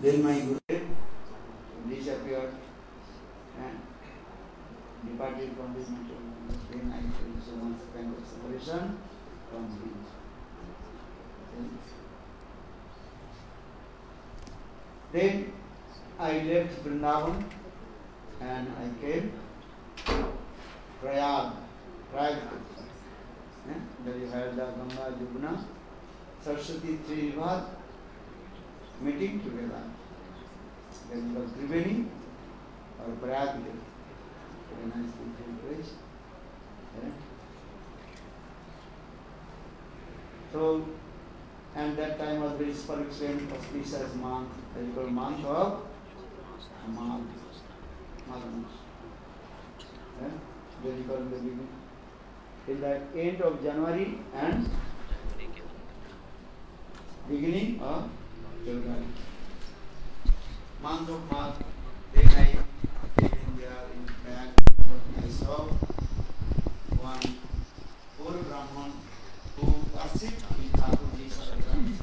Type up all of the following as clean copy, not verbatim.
Then my Gurudev disappeared and departed from this material. Then I felt so much kind of separation from him. Then I left Vrindavan and I came Prayag. There you had the Ganga, Jumna, Saraswati, three rivers meeting together. Then it was Triveni or Prayag. Very nice beautiful place. So, and that time was very spiritual, auspicious month, that is called month of Magh. Very called the beginning. Till the end of January and beginning of February. Month of Magh, then I came in there in back, I saw one poor Brahman who worshipped with Thakurji Saraswati.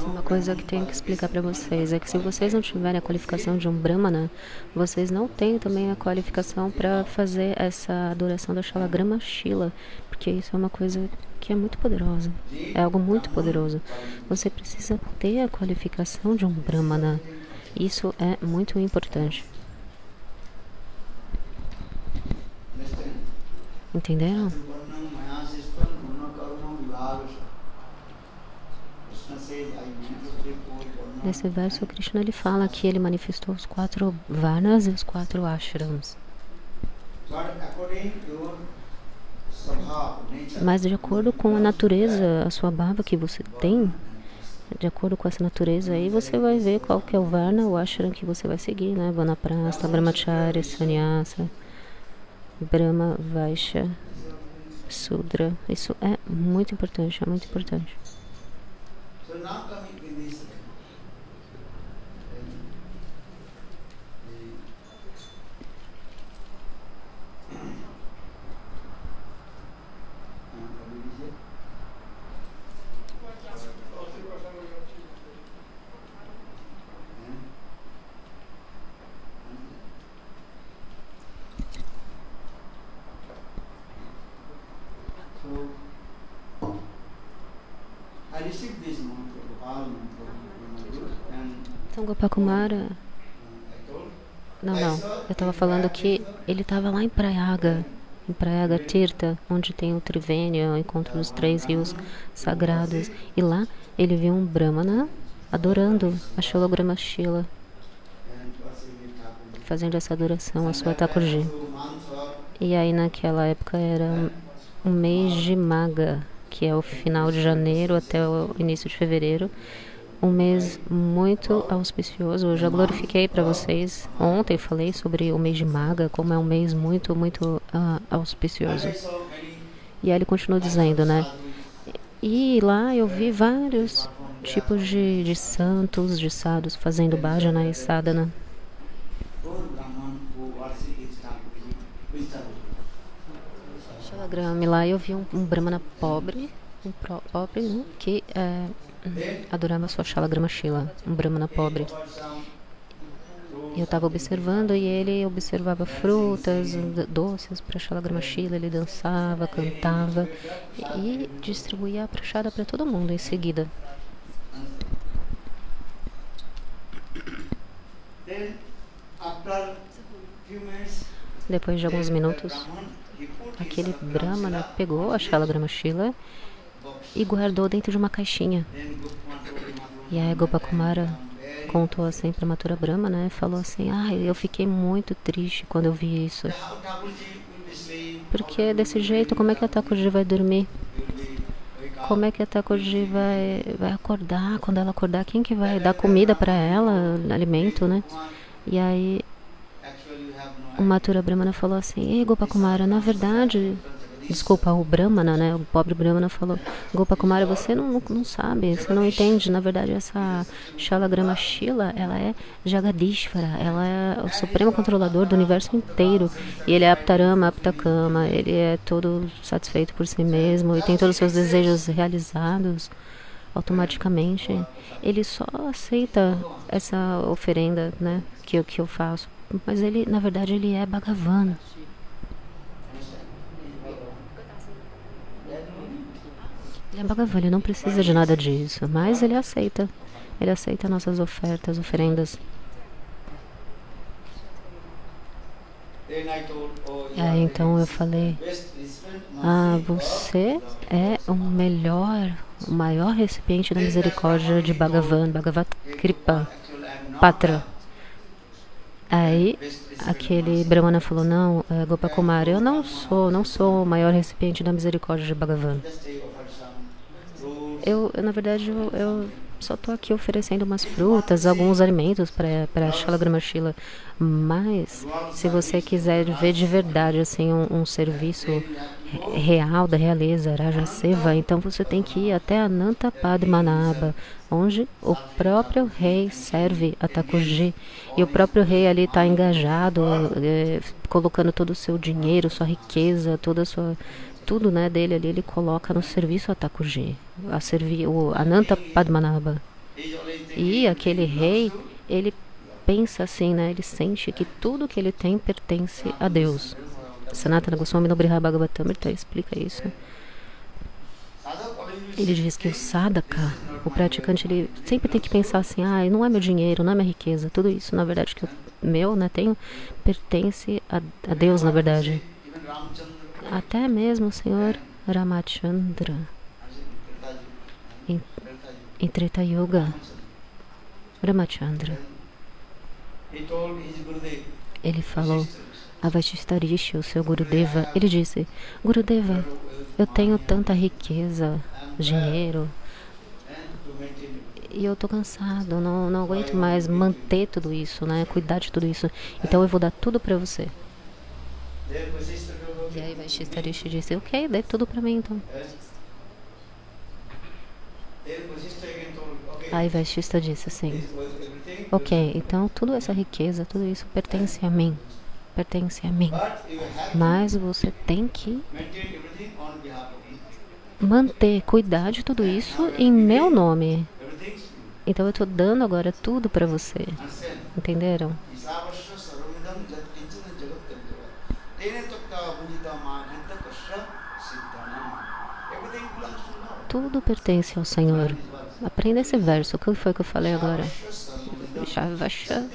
Uma coisa que tenho que explicar para vocês é que se vocês não tiverem a qualificação de um Brahmana, vocês não têm também a qualificação para fazer essa adoração da Shalagrama Shila, porque isso é uma coisa que é muito poderosa, é algo muito poderoso. Você precisa ter a qualificação de um Brahmana, isso é muito importante. Entenderam? Nesse verso, Krishna ele fala que ele manifestou os 4 varnas e os 4 ashrams. Mas de acordo com a natureza, a sua bhava que você tem, de acordo com essa natureza aí, você vai ver qual que é o varna, o ashram que você vai seguir, né? Vanaprastha, Brahmacharya, Sannyasa, Brahma, Vaishya, Sudra. Isso é muito importante, é muito importante. Então Gopakumara, não, eu estava falando que ele estava lá em Prayaga Tirtha, onde tem o Triveni, o encontro dos 3 rios sagrados, e lá ele viu um Brahmana adorando a Shalagrama Shila, fazendo essa adoração a sua Thakurji. E aí naquela época era um mês de Magha, que é o final de janeiro até o início de fevereiro, um mês muito auspicioso. Eu já glorifiquei para vocês ontem, falei sobre o mês de Magha, como é um mês muito auspicioso. E aí ele continua dizendo, né? E lá eu vi vários tipos de santos, de sadhus fazendo bhajana e sadhana. Shalagrama, lá eu vi um brahmana pobre, né, que adorava sua Shalagrama Shila, um brahmana pobre. Eu estava observando e ele observava frutas, doces para Shalagrama Shila, ele dançava, cantava e distribuía a prachada para todo mundo em seguida. Depois de alguns minutos, aquele brahmana pegou a Shalagrama Shila e guardou dentro de uma caixinha. E aí Gopakumara contou assim para Mathura Brahma, né? Falou assim: eu fiquei muito triste quando eu vi isso. Porque desse jeito, como é que a Thakurji vai dormir? Como é que a Thakurji vai acordar? Quando ela acordar, quem que vai dar comida para ela, alimento, né? E aí o Mathura Brahmana falou assim: Ei, Gopakumara, na verdade Desculpa, o Brahmana, né? O pobre Brahmana falou: Gopakumara, você não sabe, você não entende. Na verdade, essa Shalagrama Shila, ela é Jagadishvara, ela é o supremo controlador do universo inteiro. E ele é Aptarama, Aptakama, ele é todo satisfeito por si mesmo e tem todos os seus desejos realizados automaticamente. Ele só aceita essa oferenda, né, que eu faço. Mas ele, na verdade, ele é Bhagavan. Ele é Bhagavan, ele não precisa de nada disso, mas ele aceita. Ele aceita nossas ofertas, oferendas. E aí, então eu falei: você é o melhor, o maior recipiente da misericórdia de Bhagavan, Bhagavat Kripa, Patra. Aí, aquele Brahmana falou: não, Gopakumara, eu não sou o maior recipiente da misericórdia de Bhagavan. Na verdade, eu só estou aqui oferecendo umas frutas, alguns alimentos para Shalagrama Shila. Mas, se você quiser ver de verdade assim um serviço real da realeza, Raja Seva, então você tem que ir até Ananta Padmanabha, onde o próprio rei serve a Thakurji. E o próprio rei ali está engajado, colocando todo o seu dinheiro, sua riqueza, toda a sua... tudo, né, dele ali, ele coloca no serviço a Thakurji, a servir o Ananta Padmanabha. E aquele rei, ele pensa assim, né, ele sente que tudo que ele tem pertence a Deus. Sanatana Goswami no Brihad Bhagavatamrita explica isso. Ele diz que o sadhaka, o praticante, ele sempre tem que pensar assim: não é meu dinheiro, não é minha riqueza, tudo isso, na verdade, que meu, né, tenho, pertence a Deus, na verdade. Até mesmo o Senhor Ramachandra, em Treta Yuga, Ramachandra, ele falou a Vashistarishi, o seu Gurudeva, ele disse: Gurudeva, eu tenho tanta riqueza, dinheiro, e eu estou cansado, não aguento mais manter tudo isso, né, cuidar de tudo isso, então eu vou dar tudo para você. E aí Vashistarishi disse: ok, dê tudo para mim então. Aí Vashista disse assim: ok, então toda essa riqueza, tudo isso pertence a mim. Pertence a mim. Mas você tem que manter, cuidar de tudo isso em meu nome. Então eu estou dando agora tudo para você. Entenderam? Tudo pertence ao Senhor. Aprenda esse verso. O que foi que eu falei agora? Shavasha.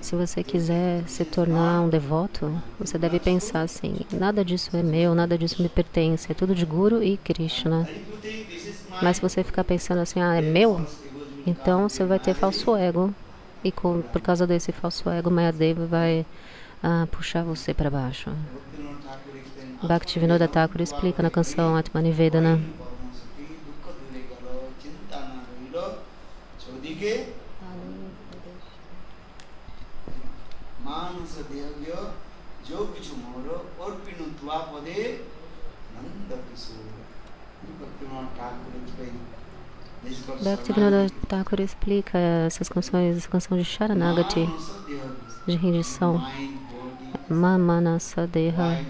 Se você quiser se tornar um devoto, você deve pensar assim: nada disso é meu, nada disso me pertence, é tudo de Guru e Krishna. Mas se você ficar pensando assim: é meu, então você vai ter falso ego. E por causa desse falso ego, Mayadeva vai puxar você para baixo. Bhaktivinoda Thakur explica na canção Atmanivedana. Bhaktivinoda Thakur explica essas canções, essa canção de Sharanagati, de rendição. Mamanasa Deha,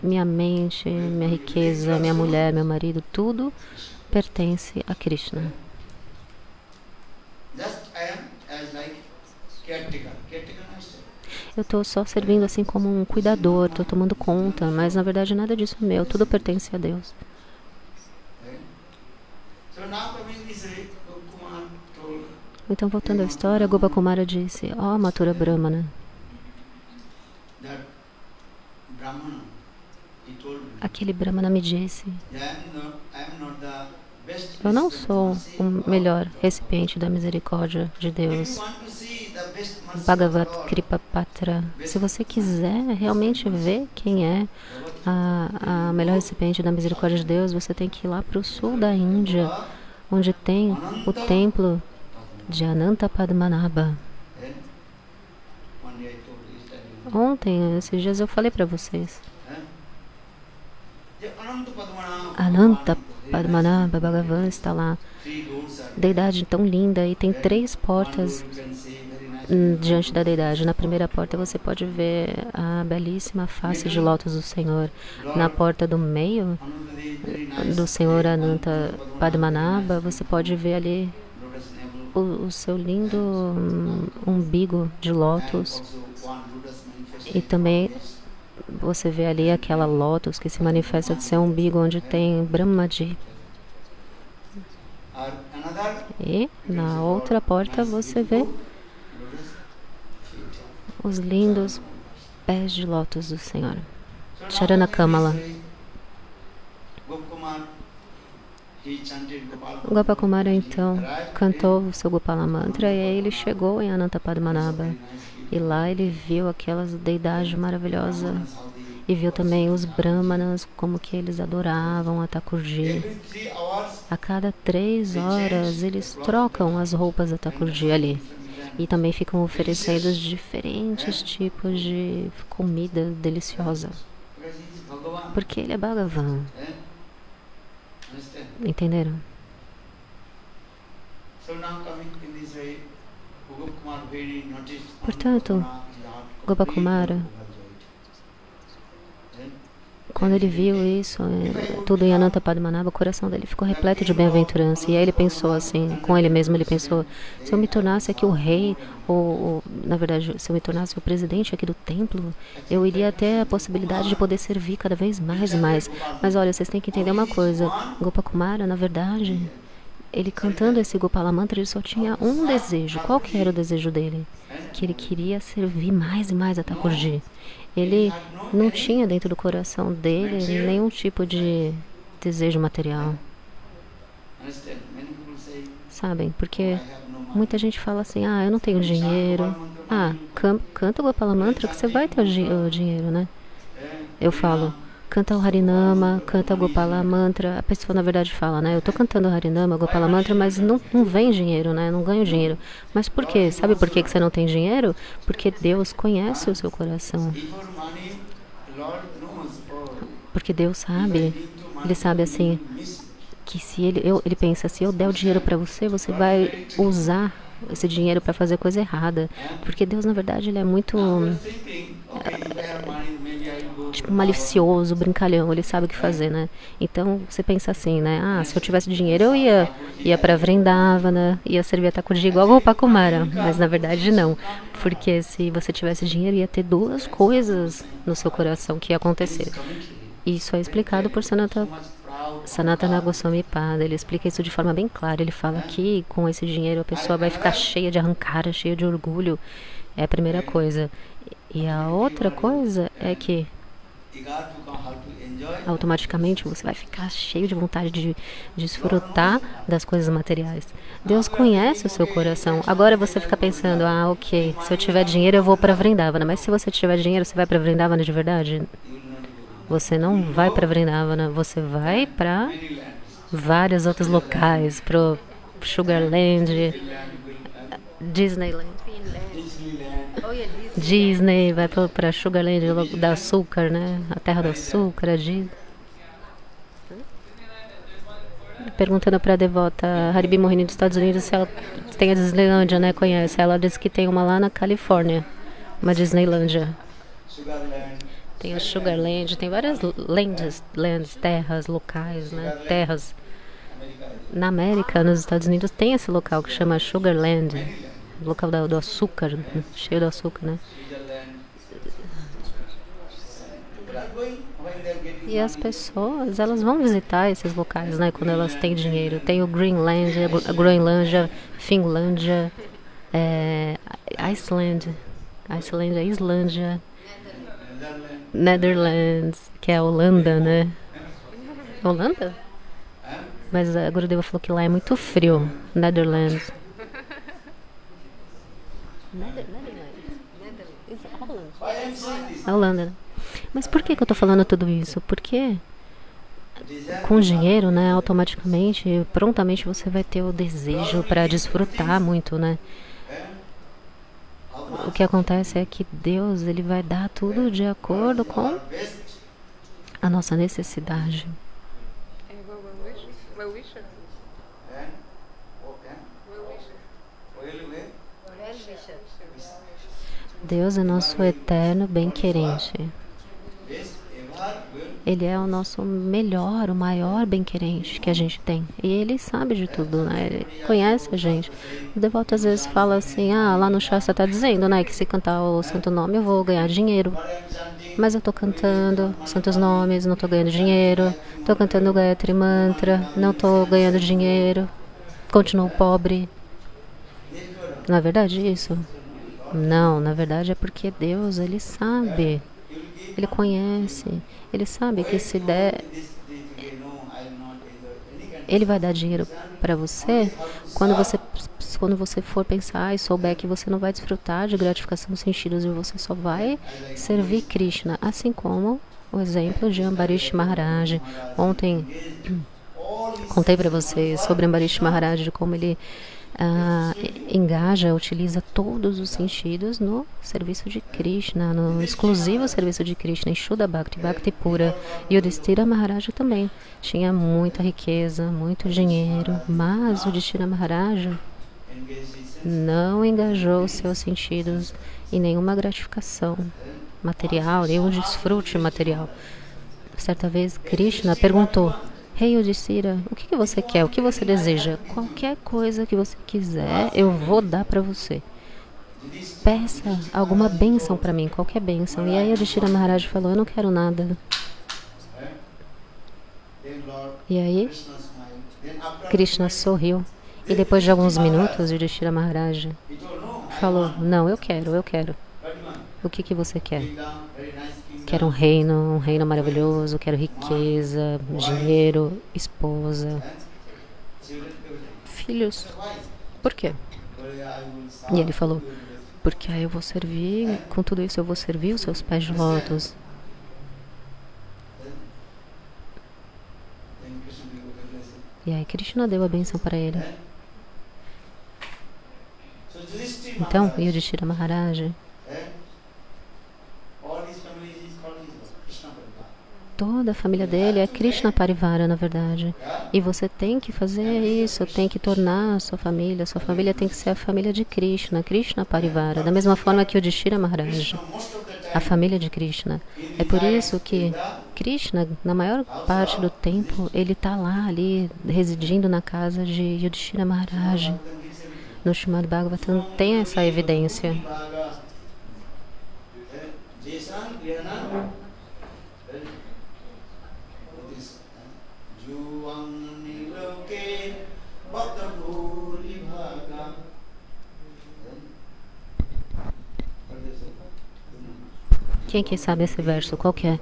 minha mente, minha riqueza, minha mulher, meu marido, tudo pertence a Krishna. Eu estou só servindo assim como um cuidador, estou tomando conta, mas na verdade nada disso é meu, tudo pertence a Deus. Então, voltando à história, Gopakumara disse: ó, Mathura Brahmana, aquele Brahmana me disse: eu não sou o melhor recipiente da misericórdia de Deus. Bhagavat Kripa Patra. Se você quiser realmente ver quem é a melhor recipiente da misericórdia de Deus, você tem que ir lá para o sul da Índia, onde tem o templo de Ananta Padmanabha. Ontem, esses dias eu falei para vocês. Ananta Padmanabha Bhagavan está lá. Deidade tão linda, e tem 3 portas diante da deidade. Na primeira porta você pode ver a belíssima face de lótus do Senhor. Na porta do meio do Senhor Ananta Padmanabha, você pode ver ali o seu lindo umbigo de lótus. E também você vê ali aquela lótus que se manifesta de seu umbigo, onde tem Brahmaji. E na outra porta você vê os lindos pés de lótus do Senhor. Charana Kamala. Gopakumara então cantou o seu Gopala Mantra, e aí ele chegou em Ananta Padmanabha. E lá ele viu aquelas deidades maravilhosas. E viu também os Brahmanas, como que eles adoravam a Thakurji. A cada 3 horas eles trocam as roupas da Thakurji ali. E também ficam oferecendo diferentes tipos de comida deliciosa. Porque ele é Bhagavan. Entenderam? Portanto, Gopakumara, quando ele viu isso, tudo em Ananta Padmanabha, o coração dele ficou repleto de bem-aventurança. E aí ele pensou assim, com ele mesmo, ele pensou: se eu me tornasse aqui o rei, ou na verdade, se eu me tornasse o presidente aqui do templo, eu iria ter a possibilidade de poder servir cada vez mais e mais. Mas olha, vocês têm que entender uma coisa. Gopakumara, na verdade, ele cantando esse Gopala Mantra, ele só tinha um desejo. Qual que era o desejo dele? Que ele queria servir mais e mais a Thakurji. Ele não tinha dentro do coração dele nenhum tipo de desejo material. Sabem? Porque muita gente fala assim: ah, eu não tenho dinheiro. Ah, canta o Gopala Mantra que você vai ter o dinheiro, né? Eu falo: canta o Harinama, canta o Gopala Mantra. A pessoa, na verdade, fala, né? Eu tô cantando o Harinama, o Gopala Mantra, mas não vem dinheiro, né? Não ganho dinheiro. Mas por quê? Sabe por que você não tem dinheiro? Porque Deus conhece o seu coração. Porque Deus sabe. Ele sabe assim, que se ele pensa, se eu der o dinheiro para você, você vai usar esse dinheiro para fazer coisa errada. Porque Deus, na verdade, ele é muito tipo malicioso, brincalhão, ele sabe o que fazer, né? Então você pensa assim, né? Ah, se eu tivesse dinheiro eu ia para Vrindavana, ia servir a Thakurji igual o Gopakumara, mas na verdade não, porque se você tivesse dinheiro ia ter 2 coisas no seu coração que ia acontecer. Isso é explicado por Sanatana Goswami Pada. Ele explica isso de forma bem clara. Ele fala que com esse dinheiro a pessoa vai ficar cheia de ahankara, cheia de orgulho. É a primeira coisa. E a outra coisa é que automaticamente você vai ficar cheio de vontade de desfrutar das coisas materiais. Deus conhece o seu coração. Agora você fica pensando: ah, ok, se eu tiver dinheiro eu vou para Vrindavana. Mas se você tiver dinheiro, você vai para Vrindavana de verdade? Você não vai para Vrindavana, você vai para vários outros locais, para Sugarland, Disneyland. Disney, vai para Sugarland do açúcar, né? A terra do açúcar, a Disney. Perguntando para a devota Haribi Mohini dos Estados Unidos se ela tem a Disneylândia, né? Conhece. Ela disse que tem uma lá na Califórnia, uma Disneylândia. Tem a Sugarland, tem várias lands, terras, locais, né? Terras. Na América, nos Estados Unidos, tem esse local que chama Sugarland. Local do açúcar, cheio de açúcar, né? E as pessoas, elas vão visitar esses locais, né? Quando elas têm dinheiro. Tem o Greenland, a Groenlândia, Finlândia, Iceland, a Islândia, Netherlands, que é a Holanda, né? Holanda? Mas a Gurudeva falou que lá é muito frio. Netherlands. Netherlands. Why I am saying this? A Holanda, né? Mas por que eu estou falando tudo isso? Porque com dinheiro, né, automaticamente, prontamente você vai ter o desejo para desfrutar muito, né? O que acontece é que Deus, ele vai dar tudo de acordo com a nossa necessidade. Deus é nosso eterno bem-querente. Ele é o nosso melhor, o maior bem-querente que a gente tem. E Ele sabe de tudo, né? Ele conhece a gente. O devoto às vezes fala assim, lá no Shastra está dizendo, né, que se cantar o santo nome eu vou ganhar dinheiro. Mas eu estou cantando santos nomes, não estou ganhando dinheiro. Estou cantando Gayatri Mantra, não estou ganhando dinheiro. Continuo pobre. Não é verdade isso? Não, na verdade é porque Deus, Ele sabe. Ele conhece. Ele sabe que se der, Ele vai dar dinheiro para você quando você for pensar e souber que você não vai desfrutar de gratificação dos sentidos e você só vai servir Krishna. Assim como o exemplo de Ambarish Maharaj. Ontem contei para vocês sobre Ambarish Maharaj, de como ele utiliza todos os sentidos no serviço de Krishna, no exclusivo serviço de Krishna, em Shuddha Bhakti, Bhakti pura. E o Yudhishthira Maharaj também tinha muita riqueza, muito dinheiro, mas o Yudhishthira Maharaj não engajou seus sentidos em nenhuma gratificação material, nenhum desfrute material. Certa vez Krishna perguntou: Rei Yudhishthira, o que você quer? O que você deseja? Qualquer coisa que você quiser, eu vou dar para você. Peça alguma bênção para mim, qualquer bênção. E aí Yudhishthira Maharaj falou: eu não quero nada. E aí Krishna sorriu. E depois de alguns minutos, Yudhishthira Maharaj falou: não, eu quero. O que você quer? Quero um reino maravilhoso, quero riqueza, dinheiro, esposa, filhos. Por quê? E ele falou: porque aí eu vou servir, com tudo isso eu vou servir os seus pés de lótus. E aí Krishna deu a bênção para ele. Então, Yudhishthira Maharaj, toda a família dele é Krishna Parivara, na verdade. E você tem que fazer isso, tem que tornar a sua família tem que ser a família de Krishna, Krishna Parivara, da mesma forma que o Yudhishthira Maharaj, a família de Krishna. É por isso que Krishna, na maior parte do tempo, ele está lá, ali, residindo na casa de Yudhishthira Maharaj. No Srimad Bhagavatam tem essa evidência. Quem que sabe esse verso? Qual que é?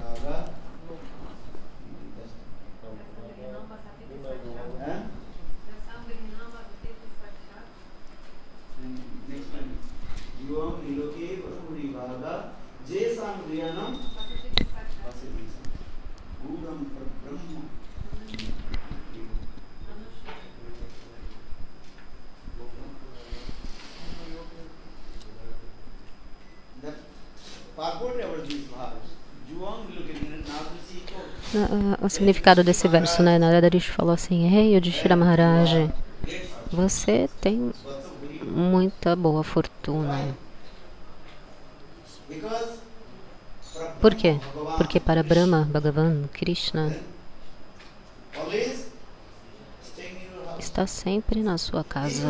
O significado desse verso, né? Narada Rishi falou assim: Rei Yudhishthira Maharaj, você tem muita boa fortuna. Por quê? Porque para Brahma, Bhagavan, Krishna está sempre na sua casa.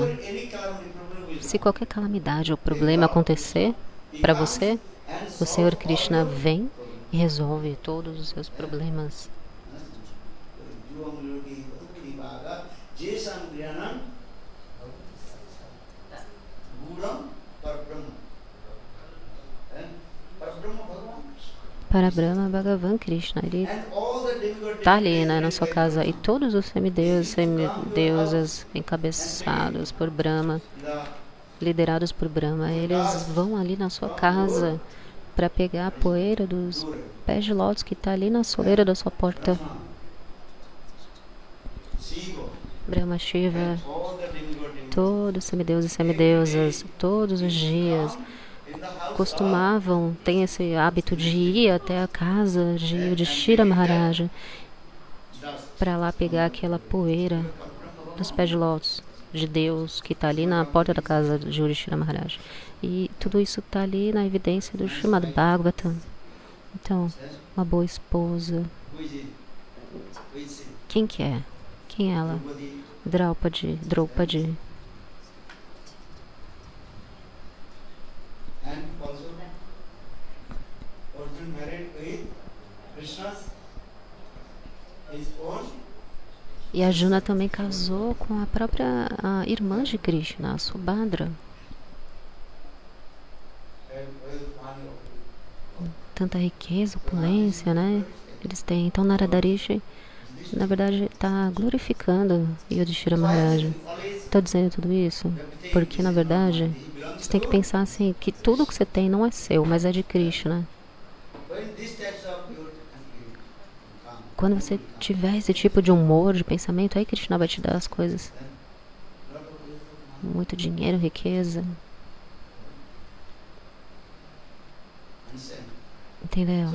Se qualquer calamidade ou problema acontecer para você, o Senhor Krishna vem e resolve todos os seus problemas. Para Brahma, Bhagavan Krishna, ele está ali, né, na sua casa. E todos os semideuses, semideusas encabeçados por Brahma, liderados por Brahma, eles vão ali na sua casa para pegar a poeira dos pés de lótus que está ali na soleira da sua porta. Brahma, Shiva, todos os semideuses e semideusas, todos os dias costumavam, tem esse hábito de ir até a casa de Yudhishthira Maharaja para lá pegar aquela poeira dos pés de lótus de Deus que está ali na porta da casa de Yudhishthira Maharaja. E tudo isso está ali na evidência do Srimad Bhagavatam. Então, uma boa esposa. Quem que é? Quem é ela? Draupadi. E a Juna também casou com a própria irmã de Krishna, a Subhadra. Tanta riqueza, opulência, né? Eles têm. Então Narada Rishi, na verdade, está glorificando Yudhishthira Maharaja. Está dizendo tudo isso porque, na verdade, você tem que pensar assim, que tudo que você tem não é seu, mas é de Krishna. Quando você tiver esse tipo de humor, de pensamento, aí Krishna vai te dar as coisas. Muito dinheiro, riqueza. Entendeu?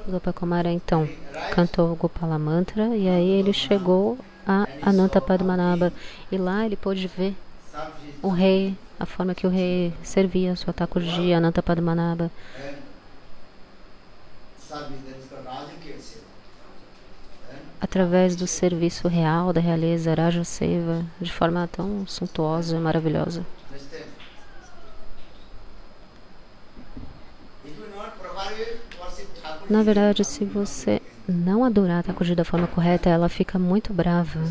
Gopakumara então cantou o Gopala Mantra e aí ele chegou a Ananta Padmanabha e lá ele pôde ver o rei, a forma que o rei servia a sua Thakurji, Ananta Padmanabha. Através do serviço real da realeza Raja Seva, de forma tão suntuosa e maravilhosa. Na verdade, se você não adorar a Thakurji da forma correta, ela fica muito brava.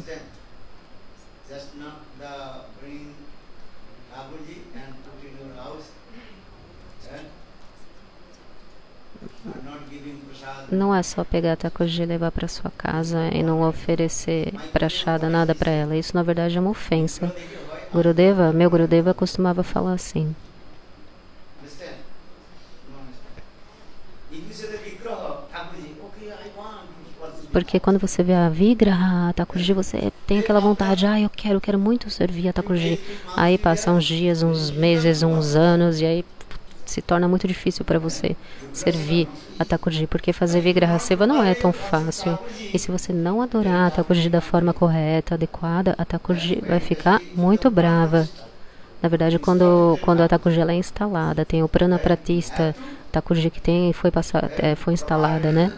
Não é só pegar a Thakurji e levar para sua casa e não oferecer prachada, nada para ela. Isso, na verdade, é uma ofensa. Meu Gurudeva costumava falar assim. Porque quando você vê a Vigraha, a Thakurji, você tem aquela vontade, eu quero muito servir a Thakurji. Aí passam uns dias, uns meses, uns anos, e aí se torna muito difícil para você servir a Thakurji, porque fazer Vigraha Seva não é tão fácil. E se você não adorar a Thakurji da forma correta, adequada, a Thakurji vai ficar muito brava. Na verdade, quando a Thakurji ela é instalada, tem o Prana Pratista, Thakurji que foi instalada, né?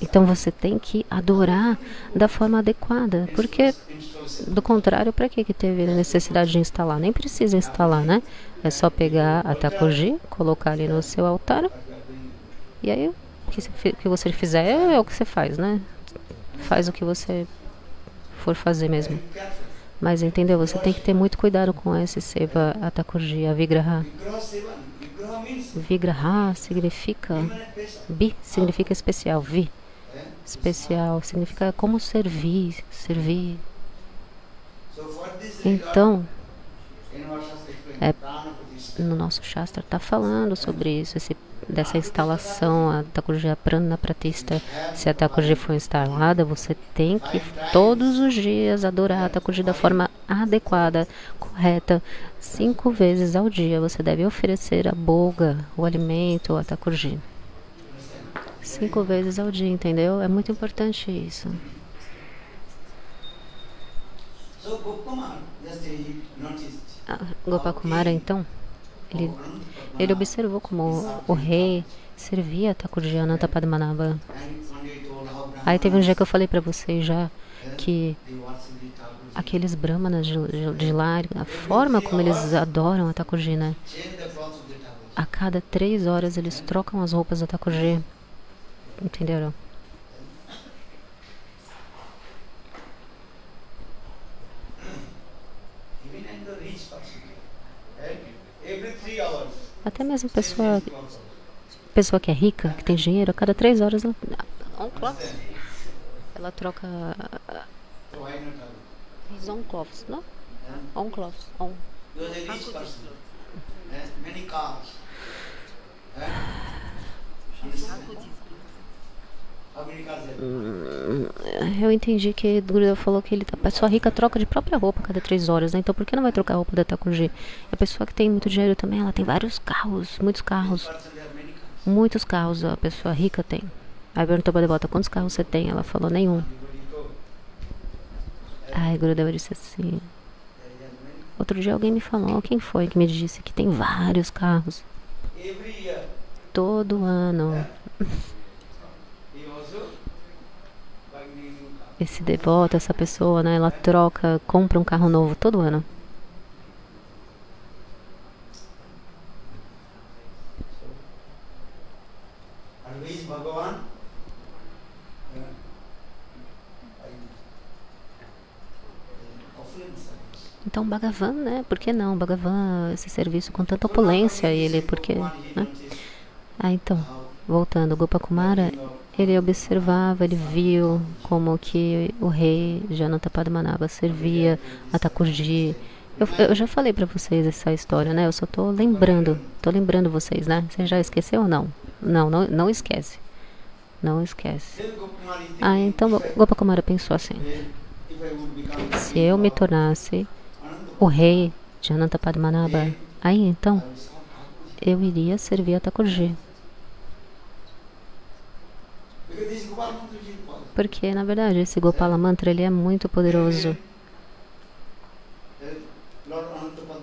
Então você tem que adorar da forma adequada, porque do contrário, para que teve a necessidade de instalar? Nem precisa instalar, né? É só pegar a Thakurji, colocar ali no seu altar, e aí o que você fizer é o que você faz, né? Faz o que você for fazer mesmo. Mas entendeu? Você tem que ter muito cuidado com esse seva, a Thakurji, a Vigraha. Vigraha significa especial, especial significa como servir. Então, no nosso Shastra está falando sobre isso, dessa instalação, a Thakurji, a Prana Pratista. Se a Thakurji for instalada, você tem que todos os dias adorar a Thakurji da forma adequada, correta. 5 vezes ao dia você deve oferecer a boga, o alimento, a Thakurji. 5 vezes ao dia, entendeu? É muito importante isso. Gopakumara, então, ele observou como o rei servia a Thakurji Ananta Padmanabha. Aí teve um dia que eu falei para vocês já que aqueles brahmanas de lá, a forma como eles adoram a Thakurji, né? A cada 3 horas eles trocam as roupas da Thakurji. Entenderam? and the rich person. Right? Every 3 hours. Até mesmo pessoa que é rica, que tem dinheiro, a cada 3 horas ela troca So why not have? his own clothes, no? Eh? Own clothes, own. You are a rich person. Many cars. Understand? How many cars have you? Eu entendi que o Gurudev falou que a pessoa rica troca de própria roupa a cada 3 horas, né? Então por que não vai trocar a roupa da Thakurji? A pessoa que tem muito dinheiro também, ela tem vários carros, muitos carros. Person, there are many cars. Muitos carros a pessoa rica tem. Aí perguntou pra Devota, quantos carros você tem? Ela falou, nenhum. Everybody told. Aí Gurudev disse assim. There are many. Outro dia alguém me falou, quem foi que me disse que tem vários carros? Every year. Todo ano. He also buying a new car. Esse Devota, essa pessoa, né? Ela compra um carro novo todo ano. And who is Bhagavan? Offering service. Então Bhagavan, né? Por que não? Bhagavan, esse serviço com tanta opulência, ele, porque, né? Ah, então, voltando, Gopakumara, ele observava, ele viu como que o rei Janatapadmanabha servia a Thakurji. Eu já falei pra vocês essa história, né? Eu só tô lembrando vocês, né? Você já esqueceu ou não? Não esquece. Não esquece. Ah, então Gopakumara pensou assim, se eu me tornasse o rei Janatapadmanabha, aí então eu iria servir a Thakurji. Porque, na verdade, esse Gopala Mantra, ele é muito poderoso.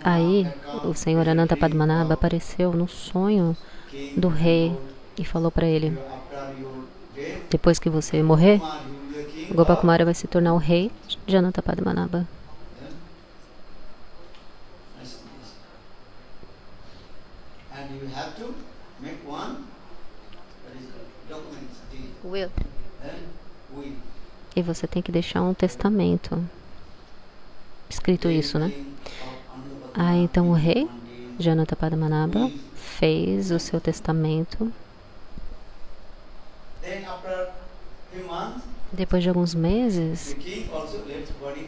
Aí, o Senhor Anantapadmanabha apareceu no sonho do rei e falou para ele, depois que você morrer, Gopakumara vai se tornar o rei de Anantapadmanabha. Will. E você tem que deixar um testamento. Escrito isso, né? Ah, então o rei Janatapadmanabha fez o seu testamento. Depois de alguns meses,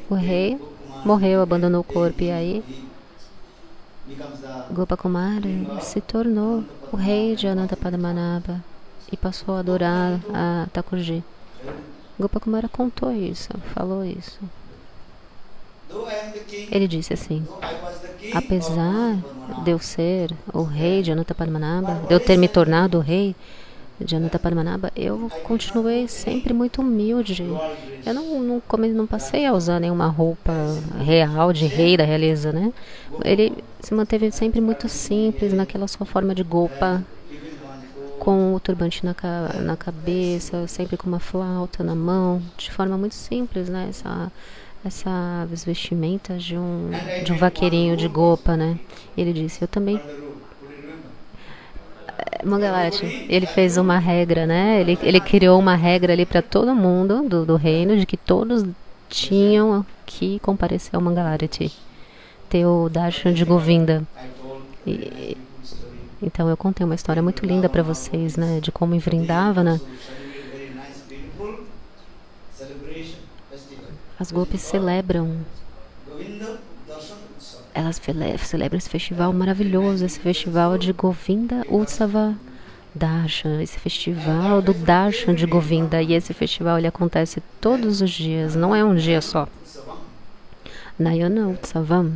o rei morreu, abandonou o corpo. E aí, Gopakumara se tornou o rei de Anantapadmanabha e passou a adorar a Thakurji. Gopakumara contou isso, falou isso. Ele disse assim, apesar de eu ser o rei de Anantapadmanabha, de eu ter me tornado o rei de Anantapadmanabha, eu continuei sempre muito humilde. Eu não passei a usar nenhuma roupa real de rei da realeza, né? Ele se manteve sempre muito simples, naquela sua forma de gopa, com o turbante na cabeça, sempre com uma flauta na mão, de forma muito simples, né? Essas vestimentas de um vaqueirinho de gopa, né? Ele disse, eu também... Mangalarati, ele fez uma regra, né? Ele criou uma regra ali para todo mundo do reino, de que todos tinham que comparecer ao Mangalarati, ter o Darshan de Govinda. Então eu contei uma história muito linda para vocês, né? De como em Vrindavana as gopis celebram. Elas celebram esse festival maravilhoso, esse festival de Govinda Utsava Darshan, esse festival do Darshan de Govinda. E esse festival ele acontece todos os dias, não é um dia só. Nayana Utsavam.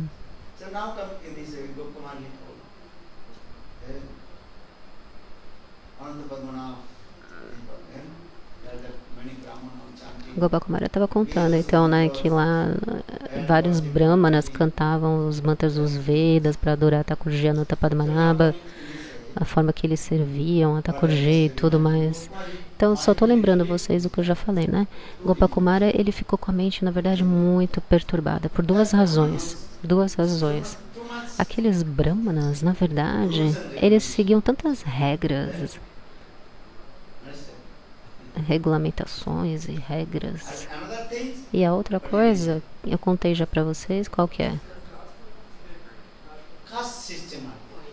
Gopakumara estava contando, então, né, que lá vários brahmanas cantavam os mantras dos Vedas para adorar a Thakurji Anantapadmanabha, a forma que eles serviam a Thakurji e tudo mais. Então, só estou lembrando vocês o que eu já falei, né? Gopakumara, ele ficou com a mente, na verdade, muito perturbada, por duas razões. Aqueles brahmanas, na verdade, eles seguiam tantas regras, regulamentações e regras. E a outra coisa, eu contei já para vocês, qual que é?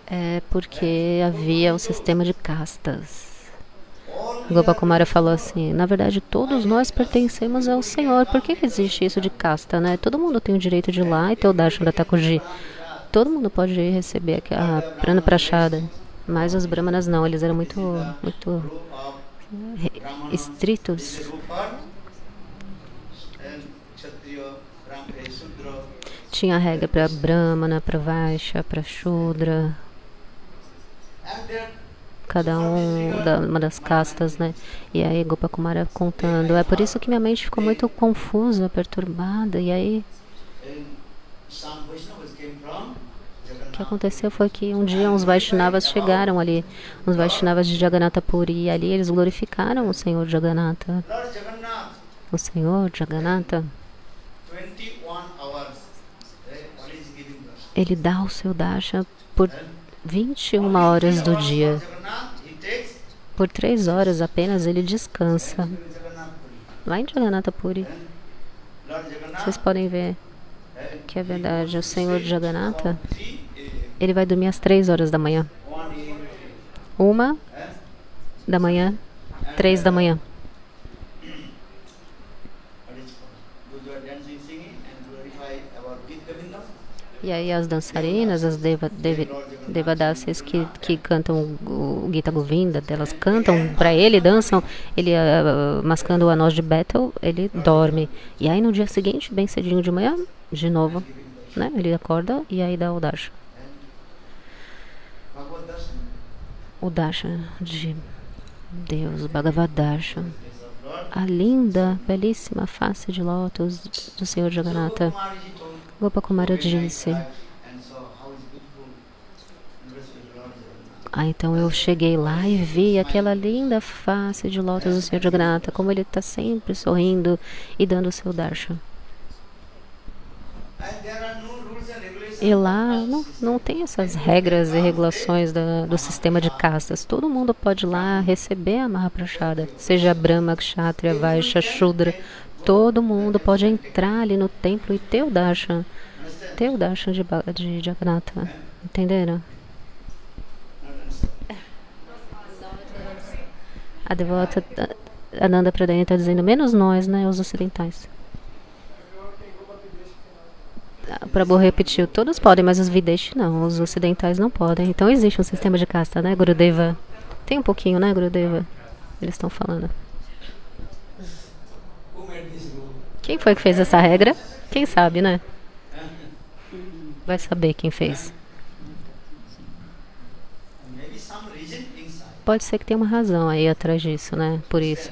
É porque havia o sistema de castas. Gopakumara falou assim, na verdade todos nós pertencemos ao Senhor. Por que existe isso de casta, né? Todo mundo tem o direito de ir lá e ter o darshan da Thakurji. Todo mundo pode receber a prana prachada. Mas os brahmanas não, eles eram muito estritos. Tinha regra para brahmana, para vaishya, para shudra. Cada uma das castas, né? E aí Gopakumara contando. É por isso que minha mente ficou muito confusa, perturbada. E aí o que aconteceu foi que um dia uns Vaishnavas chegaram ali, uns Vaishnavas de Jagannatha Puri, e ali eles glorificaram o Senhor Jagannatha. O Senhor Jagannatha, ele dá o seu darshan por 21 horas do dia. Por 3 horas apenas ele descansa. Lá em Jagannatha Puri. Vocês podem ver que é verdade. O Senhor Jagannatha, ele vai dormir às 3 horas da manhã. 1 da manhã, 3 da manhã. E aí as dançarinas, as devadasis que cantam o Gita Govinda, elas cantam para ele, dançam, ele mascando o anós de Bethel, ele dorme. E aí no dia seguinte, bem cedinho de manhã, de novo, né, ele acorda e aí dá o darshan. O darshan de Deus, o Bhagavad Darshan. A linda, belíssima face de lótus do Senhor Jagannatha. Gopakumara disse, então eu cheguei lá e vi aquela linda face de lótus do Senhor Jagannatha, como ele está sempre sorrindo e dando o seu darshan. E lá não tem essas regras e regulações do sistema de castas. Todo mundo pode ir lá receber a Mahaprasada, seja Brahma, Kshatriya, Vaishya, Shudra. Todo mundo pode entrar ali no templo e ter o darshan de Jagannatha. Entenderam? A devota Ananda Pradeni está dizendo, menos nós, né, os ocidentais. Prabhu repetiu, todos podem, mas os Videshi não, os ocidentais não podem. Então existe um sistema de casta, né, Gurudeva? Tem um pouquinho, né, Gurudeva? Eles estão falando. Quem foi que fez essa regra? Quem sabe, né? Vai saber quem fez. Pode ser que tenha uma razão aí atrás disso, né? Por isso.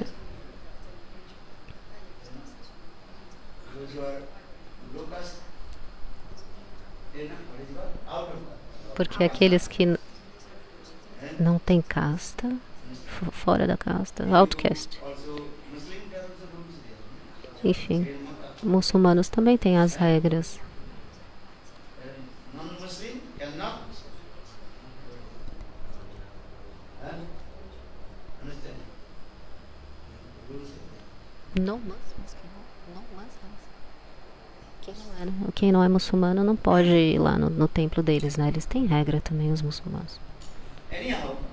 Porque aqueles que não têm casta, fora da casta, outcast. Enfim, muçulmanos também têm as regras. Quem não é muçulmano não pode ir lá no templo deles, né? Eles têm regra também, os muçulmanos.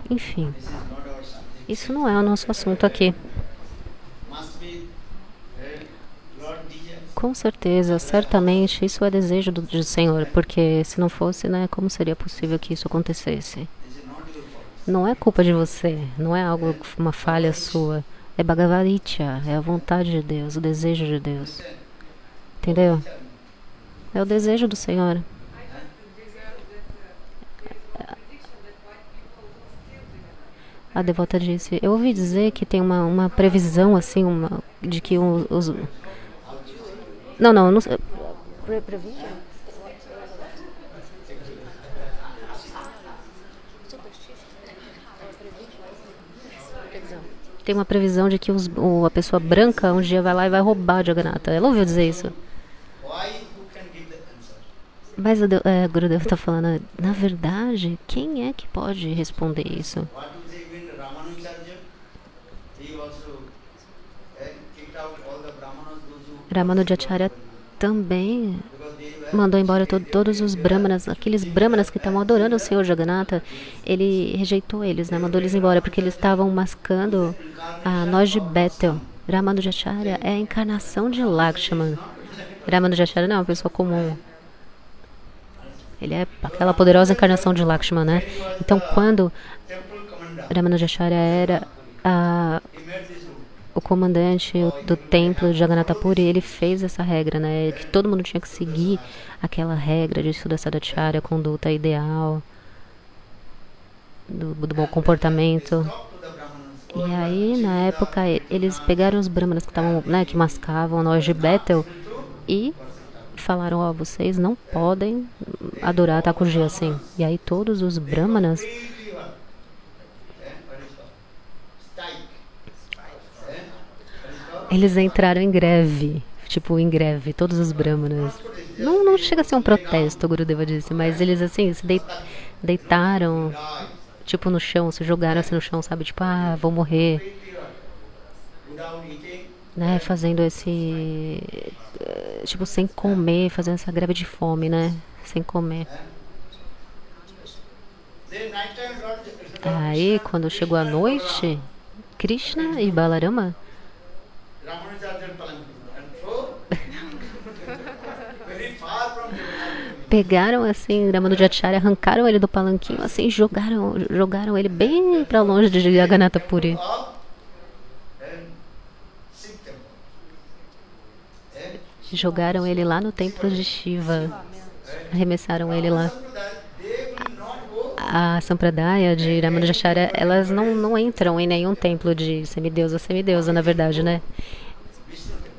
Enfim, isso não é o nosso assunto aqui. Com certeza, certamente, isso é desejo do Senhor, porque se não fosse, né, como seria possível que isso acontecesse? Não é culpa de você, não é algo, uma falha sua. É Bhagavad Gita, é a vontade de Deus, o desejo de Deus. Entendeu? É o desejo do Senhor. A devota disse, eu ouvi dizer que tem uma previsão, assim, de que os... Não sei. Tem uma previsão de que a pessoa branca um dia vai lá e vai roubar a Jagannatha. Ela ouviu dizer isso. Mas Gurudeva está falando, na verdade, quem é que pode responder isso? Ramanujacharya também mandou embora todos os brahmanas, aqueles brahmanas que estavam adorando o Senhor Jagannatha. Ele rejeitou eles, né? Mandou eles embora porque eles estavam mascando a noz de Betel. Ramanujacharya é a encarnação de Lakshmana. Ramanujacharya não é uma pessoa comum. Ele é aquela poderosa encarnação de Lakshmana, né? Então, quando Ramanujacharya era o comandante do templo de Jagannatha Puri, ele fez essa regra, né? Que todo mundo tinha que seguir aquela regra de Sudasadacharya, a conduta ideal, do bom comportamento. E aí, na época, eles pegaram os brahmanas que estavam, né, que mascavam nós de Betel e falaram: ó, vocês não podem adorar Thakurji assim. E aí todos os brahmanas eles entraram em greve, tipo, em greve, todos os brahmanas. Não chega a ser um protesto, o Gurudeva disse, mas eles, assim, se deitaram, tipo, no chão, se jogaram assim no chão, sabe? Tipo, vou morrer. Né? Fazendo esse... tipo, sem comer, fazendo essa greve de fome, né? Sem comer. Aí, quando chegou a noite, Krishna e Balarama pegaram assim Ramanujacharya, arrancaram ele do palanquinho assim e jogaram ele bem para longe de Jagannatha Puri. Jogaram ele lá no templo de Shiva. Arremessaram ele lá. A Sampradaya de Ramanujacharya, elas não entram em nenhum templo de semideus ou semideusa, na verdade, né?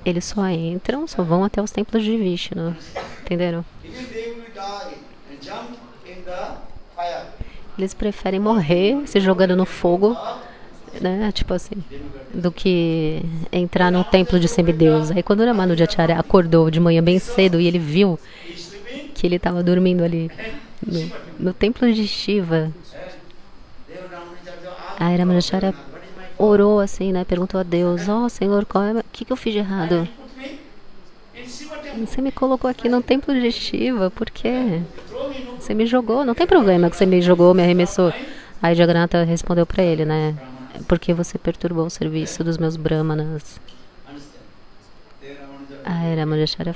Eles só vão até os templos de Vishnu. Entenderam? Eles preferem morrer se jogando no fogo, né? Tipo assim, do que entrar num templo de semideus. Aí quando Ramanujacharya acordou de manhã bem cedo e ele viu que ele estava dormindo ali no templo de Shiva, aí Ramanujacharya orou assim, né? Perguntou a Deus: Senhor, o que eu fiz de errado? Você me colocou aqui no templo de Shiva, por quê? Você me jogou, não tem problema que você me jogou, me arremessou. Aí Jagannatha respondeu para ele, né? Porque você perturbou o serviço dos meus brahmanas. Aí Ramanujacharya,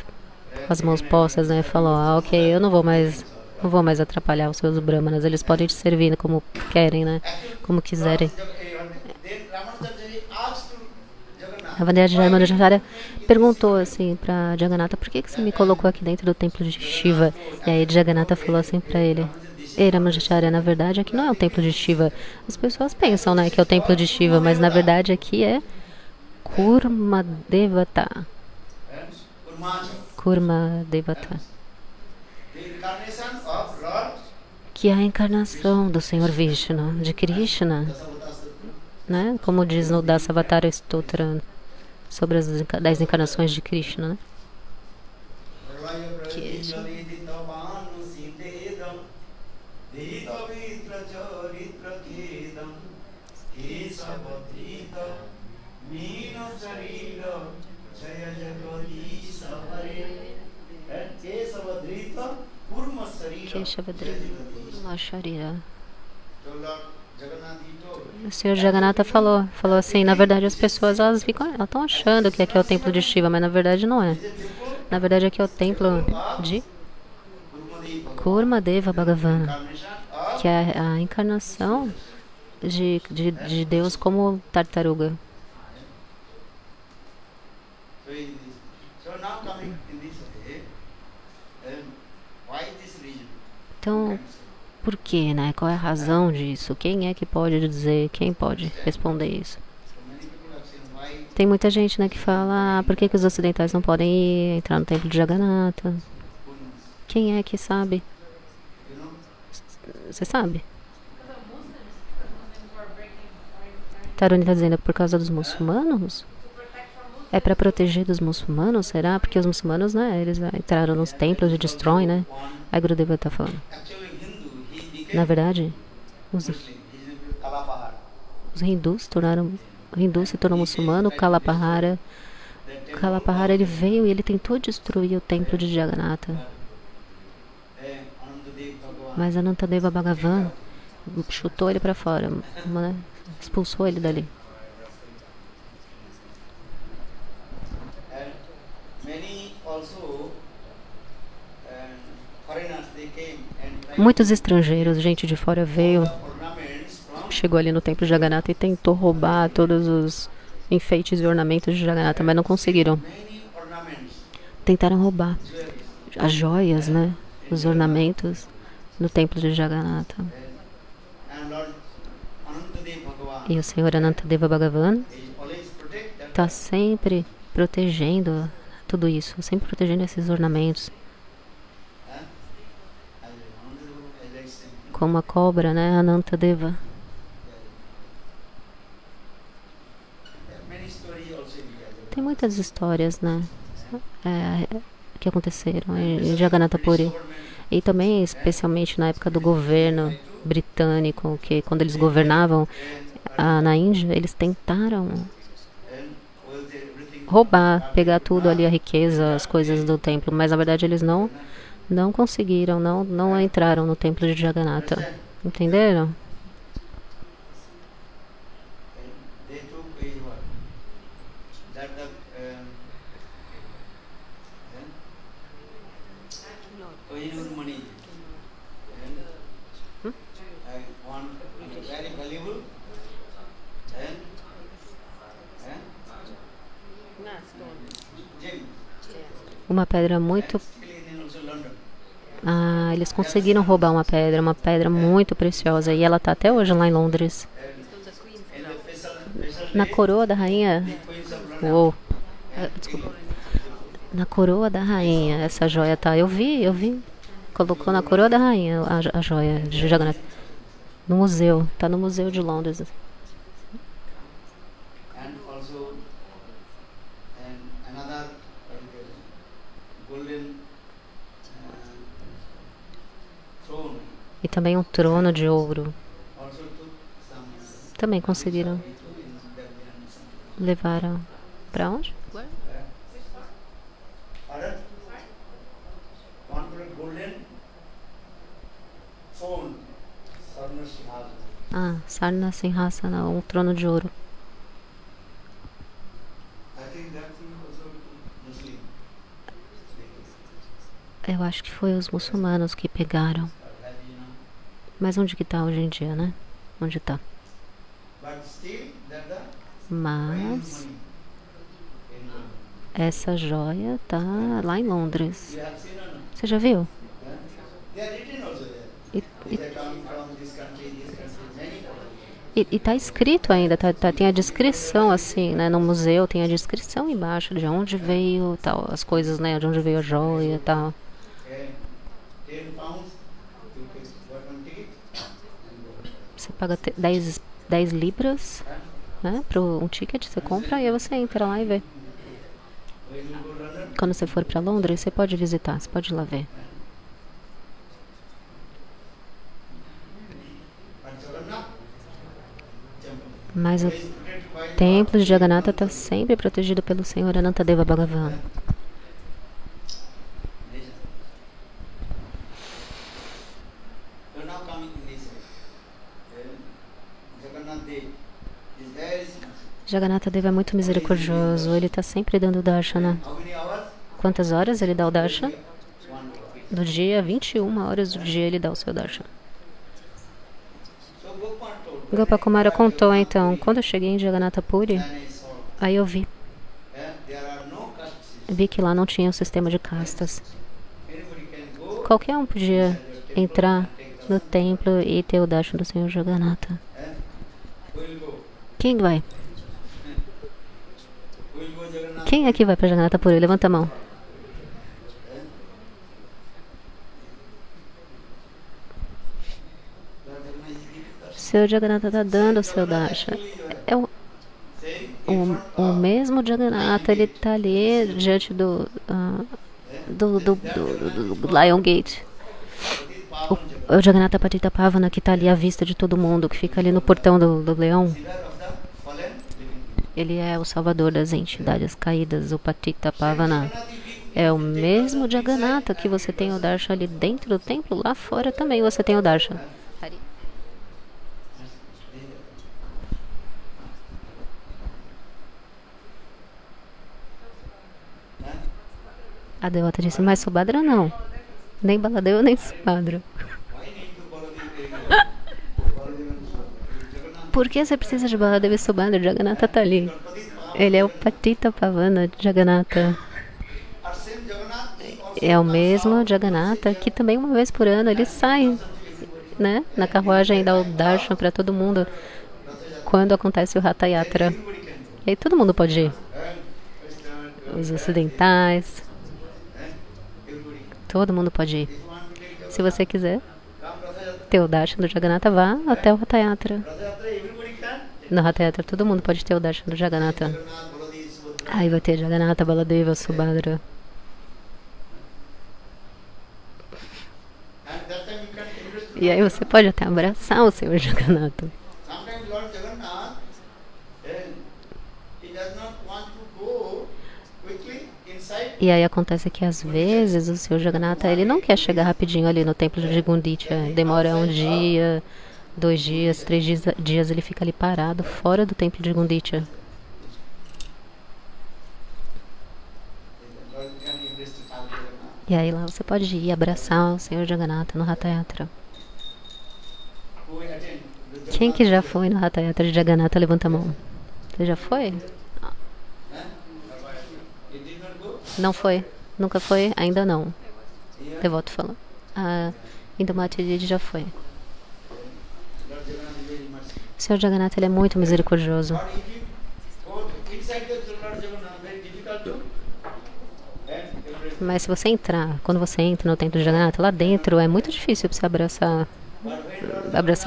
com as mãos postas, né, falou: ok, eu não vou mais atrapalhar os seus brahmanas, eles podem te servir como querem, né? Como quiserem. A bandeira de Ramanujacharya perguntou assim para Jagannatha: por que você me colocou aqui dentro do templo de Shiva? E aí Jagannatha falou assim para ele: ei, Ramanujacharya, na verdade aqui não é um templo de Shiva. As pessoas pensam, né, que é o templo de Shiva, mas na verdade aqui é Kurma Devata. Kurma Devata, que é a encarnação do Senhor Vishnu, de Krishna, né? Como diz no Dasavatara Stotra, sobre as 10 encarnações de Krishna, né? O Senhor Jagannatha falou assim: na verdade as pessoas elas estão achando que aqui é o templo de Shiva, mas na verdade não é. Na verdade aqui é o templo de Kurmadeva Bhagavan, que é a encarnação de Deus como tartaruga. Então, por quê, né? Qual é a razão disso? Quem é que pode dizer? Quem pode responder isso? Tem muita gente, né, que fala: por que os ocidentais não podem ir entrar no templo de Jagannatha? Quem é que sabe? Você sabe? Taruni está dizendo: por causa dos muçulmanos? É para proteger dos muçulmanos, será? Porque os muçulmanos, né, eles entraram nos templos e destroem, né? Aí Gurudeva está falando. Na verdade, os hindus o hindu se tornou muçulmano. Kalapahara ele veio e ele tentou destruir o templo de Jagannatha. Mas Anantadeva Bhagavan chutou ele para fora, né? Expulsou ele dali. Muitos estrangeiros, gente de fora veio, chegou ali no templo de Jagannatha e tentou roubar todos os enfeites e ornamentos de Jagannatha, mas não conseguiram. Tentaram roubar as joias, né? Os ornamentos no templo de Jagannatha. E o Senhor Anantadeva Bhagavan está sempre protegendo tudo isso, sempre protegendo esses ornamentos. Como a cobra, né? Anantadeva. Tem muitas histórias, né? Que aconteceram em Jagannath Puri. E também, especialmente na época do governo britânico, que quando eles governavam na Índia, eles tentaram roubar, pegar tudo ali, a riqueza, as coisas do templo, mas na verdade eles não conseguiram, não entraram no templo de Jagannatha. Entenderam? Uma pedra muito... eles conseguiram roubar uma pedra muito preciosa, e ela está até hoje lá em Londres. Na coroa da rainha... Uou. Desculpa. Na coroa da rainha, essa joia tá... Eu vi. Colocou na coroa da rainha a joia de Jagannatha. No museu. Tá no museu de Londres. E também um trono de ouro. Também conseguiram. Levaram para onde? Sarna Sinhasana, um trono de ouro. Eu acho que foi os muçulmanos que pegaram. Mas onde que está hoje em dia, né? Onde está? Mas essa joia está lá em Londres. Você já viu? E está escrito ainda, tem a descrição assim, né? No museu tem a descrição embaixo de onde veio, tal, as coisas, né? De onde veio a joia e tal. Você paga 10 libras, né? Para um ticket, você compra e aí você entra lá e vê. Quando você for para Londres, você pode visitar, você pode ir lá ver. Mas o templo de Jagannatha está sempre protegido pelo Senhor Anantadeva Bhagavan. Jagannatha Deva é muito misericordioso, ele está sempre dando darshana. Quantas horas ele dá o darshana? Do dia, 21 horas do dia ele dá o seu darshana. Gopakumara contou então, quando eu cheguei em Jagannath Puri, aí eu vi que lá não tinha um sistema de castas. Qualquer um podia entrar no templo e ter o darshan do Senhor Jagannatha. Quem vai? Quem aqui vai para Jagannath Puri? Levanta a mão. O Senhor Jagannatha está dando o seu darshan. É o mesmo Jagannatha, ele está ali diante do Lion Gate. O Jagannatha Patita Pavana, que está ali à vista de todo mundo, que fica ali no portão do leão. Ele é o salvador das entidades caídas, o Patita Pavana. É o mesmo Jagannatha que você tem o darshan ali dentro do templo, lá fora também você tem o darshan. A devota disse, mas Subhadra não. Nem Baladeva, nem Subhadra. Por que você precisa de Baladeva e Subhadra? Jagannatha está ali. Ele é o Patita Pavana Jagannatha. É o mesmo Jagannatha que também uma vez por ano ele sai, né, na carruagem e dá o darshan para todo mundo quando acontece o Ratha Yatra. E aí todo mundo pode ir. Os ocidentais. Todo mundo pode ir. Se você quiser ter o darshan do Jagannatha, vá até o Ratha Yatra. No Ratha Yatra todo mundo pode ter o darshan do Jagannatha. Aí vai ter Jagannatha, Baladeva, Subhadra. E aí você pode até abraçar o Senhor Jagannatha. E aí acontece que às vezes o Senhor Jagannatha, ele não quer chegar rapidinho ali no templo de Gundicha. Demora um dia, 2 dias, 3 dias ele fica ali parado fora do templo de Gundicha. E aí lá você pode ir abraçar o Senhor Jagannatha no Ratha Yatra. Quem que já foi no Ratha Yatra de Jagannatha, levanta a mão. Você já foi? Não foi? Nunca foi? Ainda não. Devoto falou. A Indumati Didi já foi. O Senhor Jagannatha, ele é muito misericordioso. Mas se você entrar, quando você entra no templo de Jagannatha, lá dentro é muito difícil você abraçar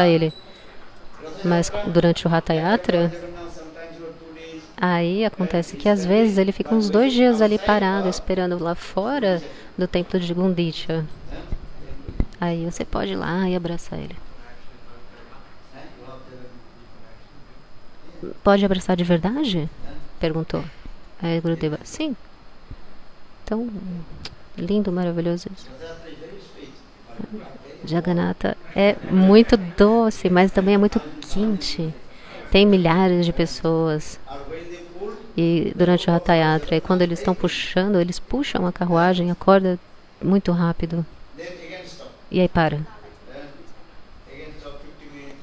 ele. Mas durante o Ratha Yatra, aí acontece que às vezes ele fica uns 2 dias ali parado, esperando lá fora do templo de Gundicha. Aí você pode ir lá e abraçar ele. Pode abraçar de verdade? Perguntou. Aí Gurudeva, sim. Tão lindo, maravilhoso isso. Jagannatha é muito doce, mas também é muito quente. Tem milhares de pessoas. E durante o Ratha Yatra, e quando eles estão puxando, eles puxam a carruagem, a corda muito rápido. E aí para.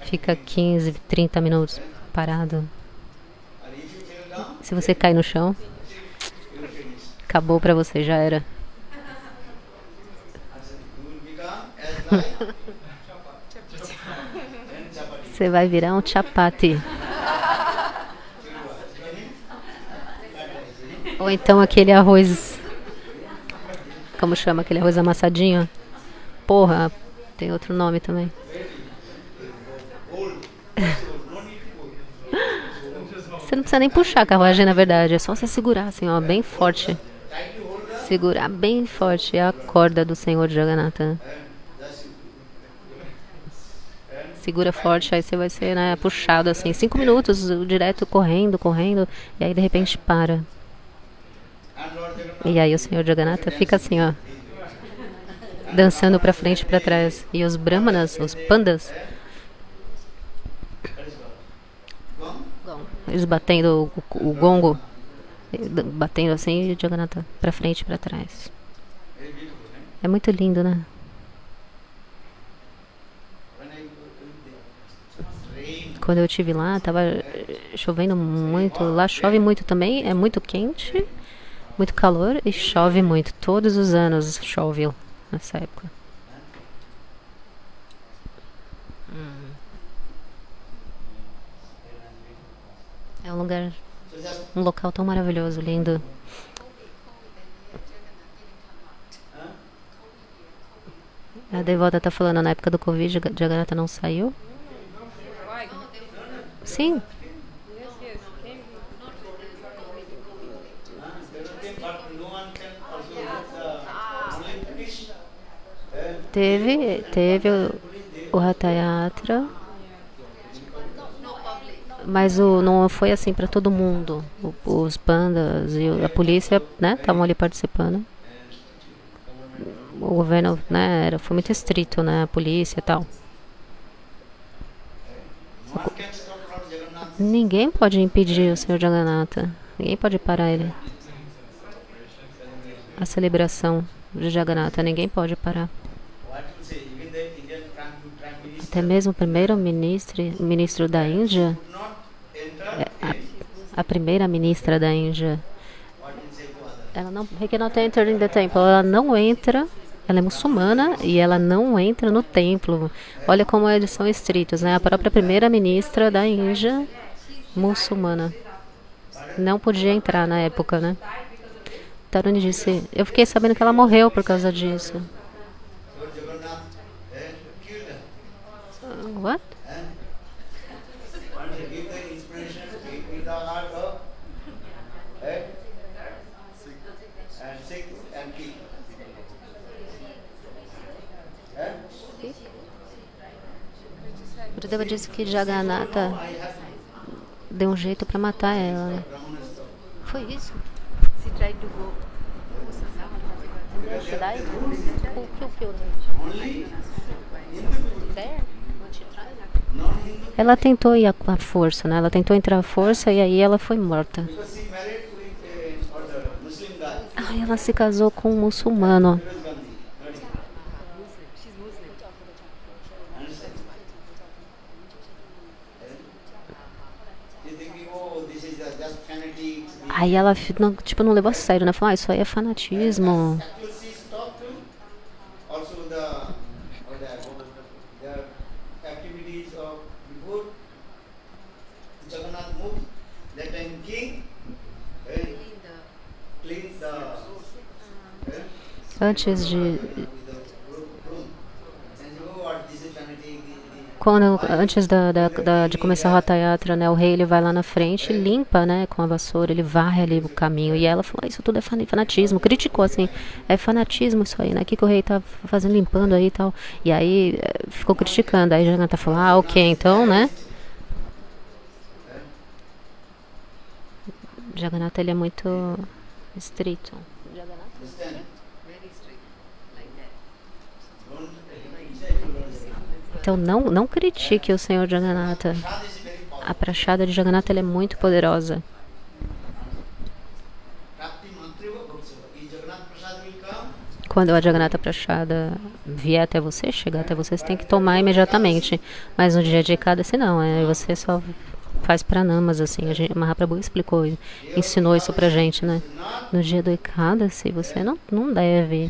Fica 15, 30 minutos parado. Se você cai no chão, acabou pra você, já era. Você vai virar um chapati. Ou então aquele arroz, como chama aquele arroz amassadinho? Porra, tem outro nome também. Você não precisa nem puxar a carruagem, na verdade. É só você segurar assim, ó, bem forte. Segurar bem forte a corda do Senhor Jagannatha. Segura forte, aí você vai ser, né, puxado assim, 5 minutos, direto correndo, e aí de repente para. E aí o Senhor Jagannatha fica assim, ó, dançando pra frente e pra trás. E os brahmanas, os pandas, eles batendo o gongo, batendo assim, e Jagannatha pra frente e pra trás. É muito lindo, né? Quando eu estive lá, estava chovendo muito. Lá chove muito também, é muito quente, muito calor e chove muito. Todos os anos chove nessa época. É um lugar, um local tão maravilhoso, lindo. A devota está falando, na época do Covid, Jagannatha não saiu? Sim. Teve o Ratha Yatra, mas não foi assim para todo mundo. Os pandas e a polícia, né, estavam ali participando. o governo, né, foi muito estrito, né, a polícia e tal. One can stop Lord Jagannath. Ninguém pode impedir o Senhor Jagannatha. Ninguém pode parar ele. A celebração de Jagannatha, ninguém pode parar. What you say? Even the Indian Prime Minister Até mesmo o primeiro-ministro da Índia, could not enter in. a primeira-ministra da Índia, What you say to others? ela não, he cannot enter in the temple. Ela não entra, ela é muçulmana e ela não entra no templo. Olha como eles são estritos, né? A própria primeira-ministra da Índia, muçulmana, não podia entrar na época, né? Taruni disse, eu fiquei sabendo que ela morreu por causa disso. Lord Jagannath killed her. What? Once you give the inspiration, with the heart of and sick and kill. Gurudeva disse que Jagannatha deu um jeito para matar ela, né? Foi isso? She tried to go. Should I? Who killed Only Hindu people, her? non-Hindu, Ela tentou ir à força, né? Ela tentou entrar à força e aí ela foi morta. because she married with or the Muslim guy, Ai, ela se casou com um muçulmano. Firoz Gandhi. She's Muslim. Understand? You thinking, oh, this is just fanatics. Aí ela, não, tipo, não levou a sério, né? Falou, ah, isso aí é fanatismo. Actually, she stopped also the activities of before Jagannath moved. That time king cleaned Antes de, with the broom. And oh, what this is fanatic. antes de começar a Ratha Yatra, né? O rei, ele vai lá na frente e limpa, né? Com a vassoura, ele varre ali o caminho. E ela falou, ah, isso tudo é fanatismo. Criticou, assim, é fanatismo isso aí, né? O que o rei tá fazendo, limpando aí e tal. E aí, ficou criticando. Aí Jagannatha falou, ah, ok, então, né? Jagannatha, ele é muito estrito. Understand? Very strict. Like that. Don't criticize the Lord Jagannath. Então, não critique o Senhor Jagannatha. Prasad is very powerful. A prachada de Jagannatha, ela é muito poderosa. Prapti mantriva bhaksava. If Jagannath Prasad will come, Quando a Jagannatha Prachada vier até você, chegar até você, você tem que tomar imediatamente. Mas no dia de Ekadasi não, você só faz pranamas, assim. Mahaprabhu explicou, ensinou isso pra gente, né? No dia do Ekadasi, você não deve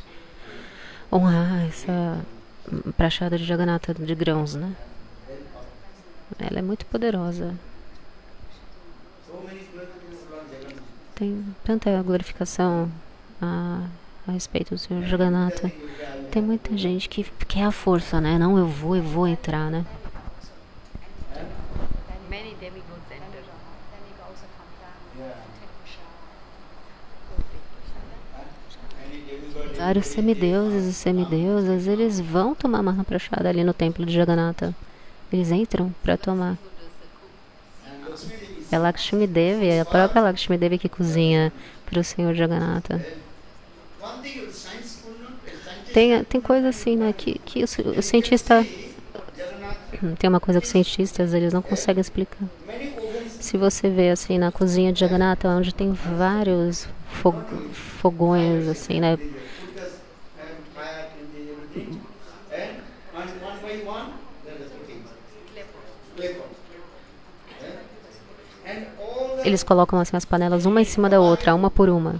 honrar essa prachada de Jagannatha de grãos, né? Ela é muito poderosa. so many glorifications of Lord Jagannath. Tem tanta glorificação a respeito do Senhor Jagannatha. Tem muita gente que quer a força, né? Não, eu vou entrar, né? Many demigods enter. Vários semideuses e semideusas, eles vão tomar Mahaprasada ali no templo de Jagannatha. Eles entram para tomar. And Lakshmi Devi É Lakshmi Devi, é a própria Lakshmi Devi que cozinha para o Senhor Jagannatha. one thing science could not scientists Tem coisa assim, né? Que o cientista... Jagannath Tem uma coisa que os cientistas, eles não conseguem explicar. many ovens Se você vê assim na cozinha de Jagannatha, onde tem vários fogões, assim, né? put the fire in the everything and one by one there is putting clay pot. And all the Eles colocam assim as panelas uma em cima da outra, uma por uma.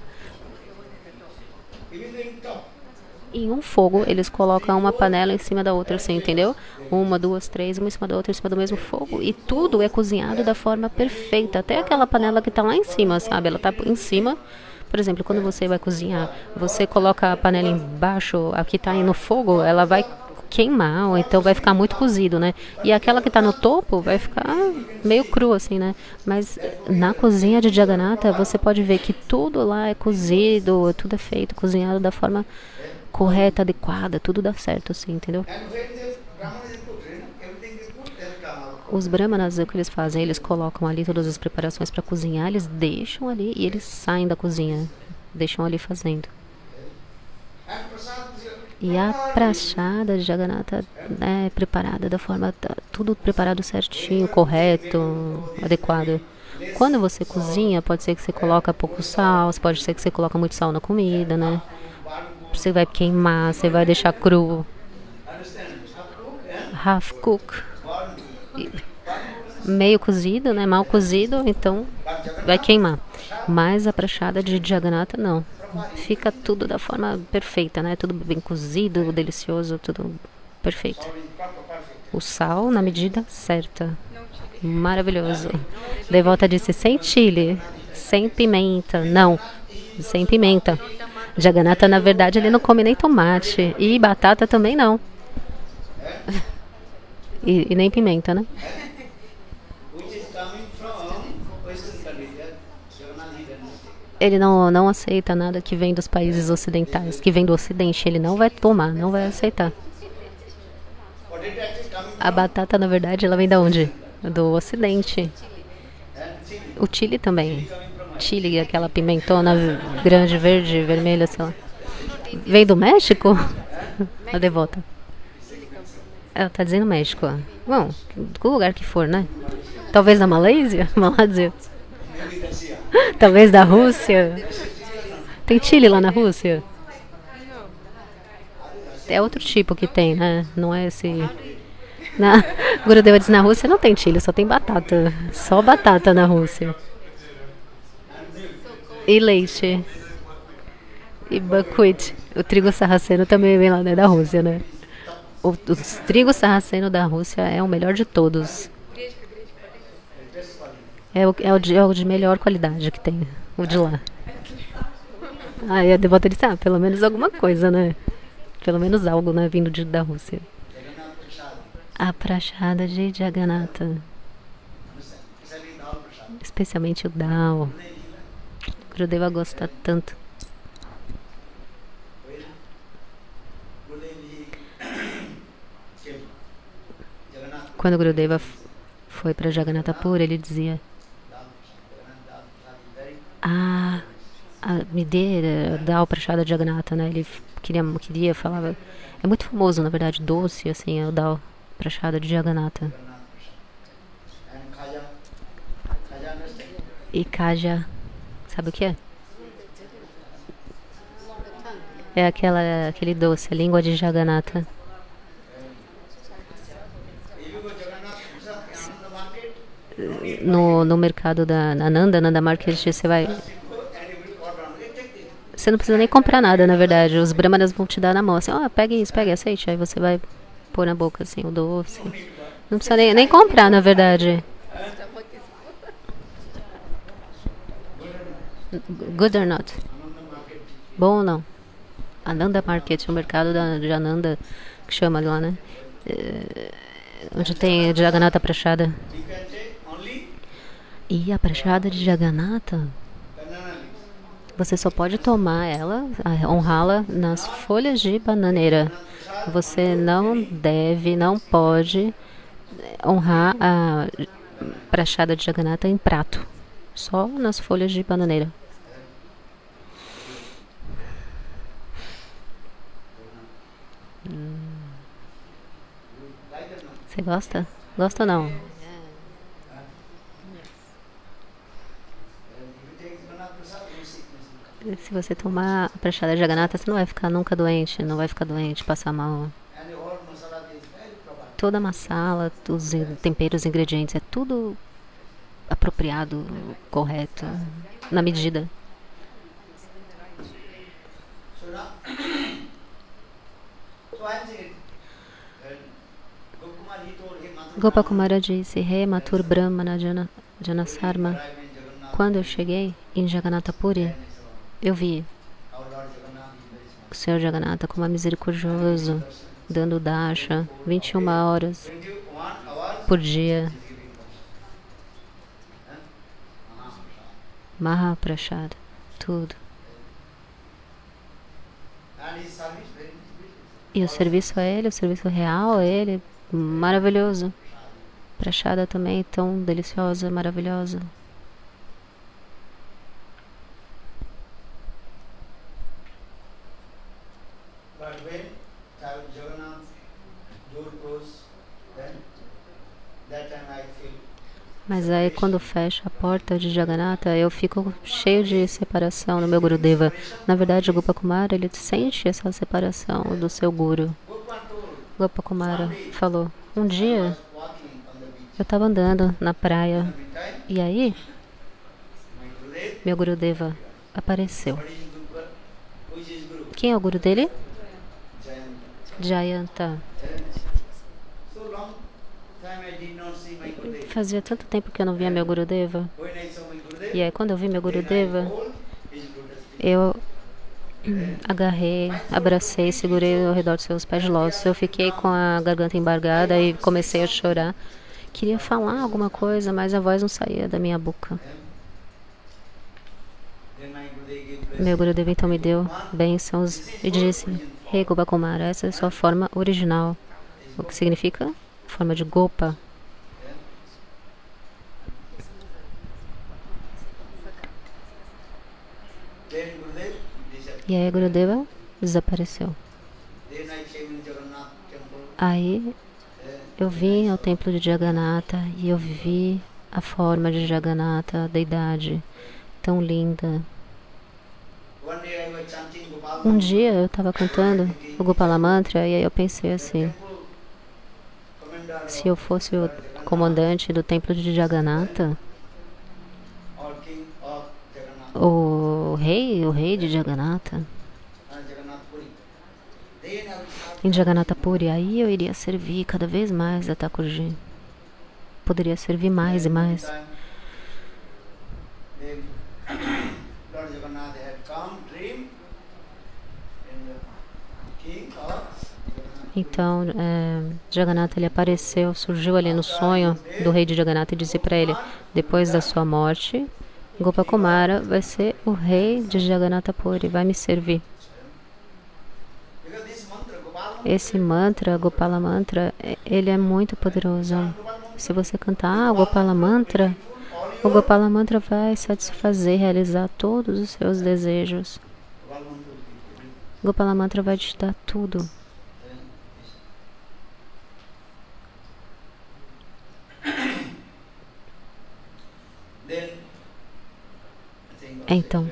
even the top Em um fogo, eles colocam uma panela em cima da outra, assim, entendeu? Uma, duas, três, uma em cima da outra, em cima do mesmo fogo. E tudo é cozinhado da forma perfeita. Até aquela panela que tá lá em cima, sabe? Ela tá em cima. Por exemplo, quando você vai cozinhar, você coloca a panela embaixo, a que tá aí no fogo, ela vai queimar, ou então vai ficar muito cozido, né? E aquela que tá no topo vai ficar meio cru, assim, né? Mas na cozinha de Jagannatha, você pode ver que tudo lá é cozido, tudo é feito, cozinhado da forma correta, adequada, tudo dá certo, assim, entendeu? and when the Brahman is put everything is put then come Os brahmanas, o que eles fazem? Eles colocam ali todas as preparações para cozinhar, eles deixam ali e eles saem da cozinha, deixam ali fazendo. and prasad E a prachada de Jagannatha é preparada da forma, tudo preparado certinho, correto, adequado. Quando você cozinha, pode ser que você coloca pouco sal, pode ser que você coloca muito sal na comida, né? Você vai queimar, você vai deixar cru, half cook, meio cozido, né? Mal cozido, então vai queimar. Mas a prachada de Jagannatha não. Fica tudo da forma perfeita, né? Tudo bem cozido, delicioso, tudo perfeito. O sal na medida certa. Maravilhoso. Devota disse sem chile, sem pimenta. Não, sem pimenta. Jagannatha, na verdade, ele não come nem tomate. E batata também não. E nem pimenta, né? Ele não aceita nada que vem dos países ocidentais, que vem do ocidente. Ele não vai tomar, não vai aceitar. A batata, na verdade, ela vem da onde? Do ocidente. O chile também. Chile, aquela pimentona grande, verde, vermelha, sei lá. Vem do México? A devota. Ela tá dizendo México. Bom, do lugar que for, né? Talvez da Malásia? Malásia. Talvez da Rússia. Tem chile lá na Rússia? É outro tipo que tem, né? Não é esse... Gurudeva diz, na Rússia não tem chile, só tem batata. Só batata na Rússia. E leite. E buckwheat. O trigo sarraceno também vem lá, né, da Rússia, né? O trigo sarraceno da Rússia é o melhor de todos. É o de melhor qualidade que tem, o de lá. Aí a devota disse, pelo menos alguma coisa, né? Pelo menos algo, né, vindo da Rússia. A prachada de Jagannatha. Especialmente o dal. Gurudeva gosta tanto. Quando Gurudeva foi para Jagannatha Puri, ele dizia: me dê dal prachada de Jagannatha, né? Ele queria falava. É muito famoso, na verdade, doce, assim, é o dal prachada de Jagannatha. E kaja, sabe o que é? É aquele doce, a língua de Jagannatha. No mercado da Nanda Market, você não precisa nem comprar nada, na verdade. Os brahmanas vão te dar na mão, assim, pegue isso, pegue, aceite. Aí você vai pôr na boca, assim, o doce. Não precisa nem comprar, na verdade. Good or not? Bom ou não? Ananda Market, o mercado de Ananda, que chama lá, né? Onde tem Jagannatha prachada. E a prachada de Jagannatha, você só pode tomar ela, honrá-la nas folhas de bananeira. Você não pode honrar a prachada de Jagannatha em prato. Só nas folhas de bananeira. Você gosta? Gosta ou não? Se você tomar a prachada de Jagannatha, você não vai ficar nunca doente, não vai ficar doente, passar mal. Toda a masala, os temperos, ingredientes, é tudo apropriado, correto, na medida. Gopakumara disse: Rei Mathur Brahmana Janasarma. Quando eu cheguei em Jagannatha Puri, eu vi o Senhor Jagannatha como misericordioso, dando darsha 21 horas por dia. Mahaprashada, tudo. E o serviço a ele, o serviço real a ele, maravilhoso. Prachada também tão deliciosa, maravilhosa. Mas aí quando fecha a porta de Jagannatha, eu fico cheio de separação no meu Gurudeva. Na verdade, o Gopakumara, ele sente essa separação do seu Guru. Gopakumara falou, um dia eu estava andando na praia e aí meu Gurudeva apareceu. Quem é o Guru dele? Jayanta. Fazia tanto tempo que eu não via meu Gurudeva. E aí quando eu vi meu Gurudeva, eu agarrei, abracei, segurei ao redor dos seus pés de lótus. Eu fiquei com a garganta embargada e comecei a chorar. Queria falar alguma coisa, mas a voz não saía da minha boca. Meu Gurudeva então me deu bênçãos e disse, Rei Gopakumara, essa é a sua forma original. O que significa? Forma de Gopa. E aí Gurudeva desapareceu. Aí eu vim ao templo de Jagannatha e eu vi a forma de Jagannatha, a deidade tão linda. Um dia eu estava cantando o Gopala Mantra e aí eu pensei assim, se eu fosse o comandante do templo de Jagannatha, o rei de Jagannatha, em Jagannath Puri, aí eu iria servir cada vez mais a Thakurji. Poderia servir mais e mais. Então, Jagannatha, ele apareceu, surgiu ali no sonho do rei de Jagannatha e disse para ele, depois da sua morte, Gopakumara vai ser o rei de Jagannath Puri, vai me servir. Esse mantra, Gopala Mantra, ele é muito poderoso. Se você cantar o Gopala Mantra vai satisfazer, realizar todos os seus desejos. Gopala Mantra vai te dar tudo. Então,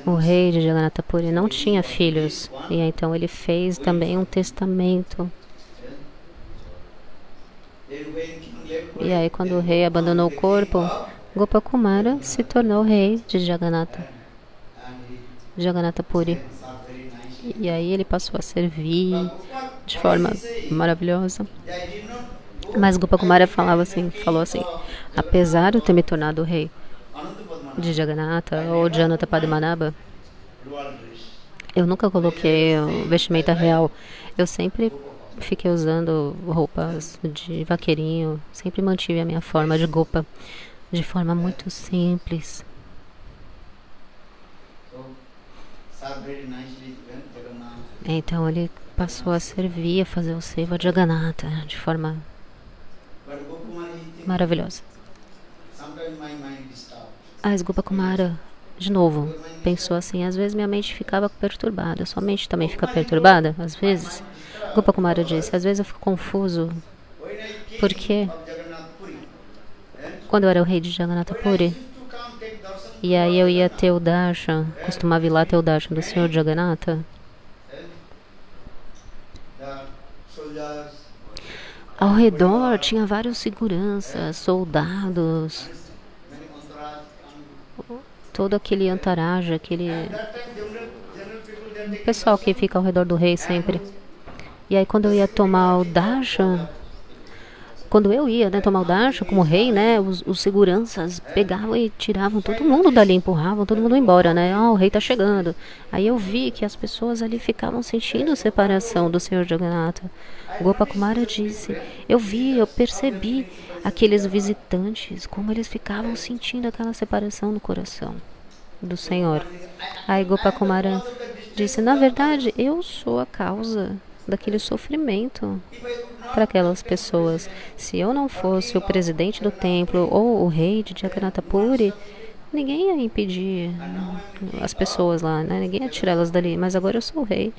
o rei de Jagannath Puri não tinha filhos, e então ele fez também um testamento. E aí quando o rei abandonou o corpo, Gopakumara se tornou rei de Jagannath Puri. E aí ele passou a servir de forma maravilhosa. Mas Gopakumara falou assim, apesar de eu ter me tornado rei de Jagannatha ou de Anantapadmanabha, eu nunca coloquei vestimenta real. Eu sempre fiquei usando roupas de vaqueirinho, sempre mantive a minha forma de Gopa, de forma muito simples. Então ele passou a servir, a fazer o seva de Jagannatha de forma maravilhosa. Mas Gopakumara, de novo, pensou assim, às vezes minha mente ficava perturbada, sua mente também fica perturbada, às vezes. Gopakumara disse, às vezes eu fico confuso, porque quando eu era o rei de Jagannath Puri, e aí eu ia ter o darshan, costumava ir lá ter o darshan do Senhor Jagannatha, ao redor tinha vários seguranças, soldados, todo aquele antaraj, aquele pessoal que fica ao redor do rei sempre. E aí quando eu ia tomar o darshan, quando eu ia tomar o darshan como rei, os seguranças pegavam e tiravam todo mundo dali, empurravam todo mundo embora, o rei está chegando. Aí eu vi que as pessoas ali ficavam sentindo separação do Senhor Jagannatha. Gopakumara disse, eu percebi aqueles visitantes, como eles ficavam sentindo aquela separação no coração do Senhor. Aí Gopakumara disse, na verdade, eu sou a causa daquele sofrimento para aquelas pessoas. Se eu não fosse o presidente do templo ou o rei de Jagannath Puri, ninguém ia impedir as pessoas lá, né? Ninguém ia tirar elas dali. Mas agora eu sou o rei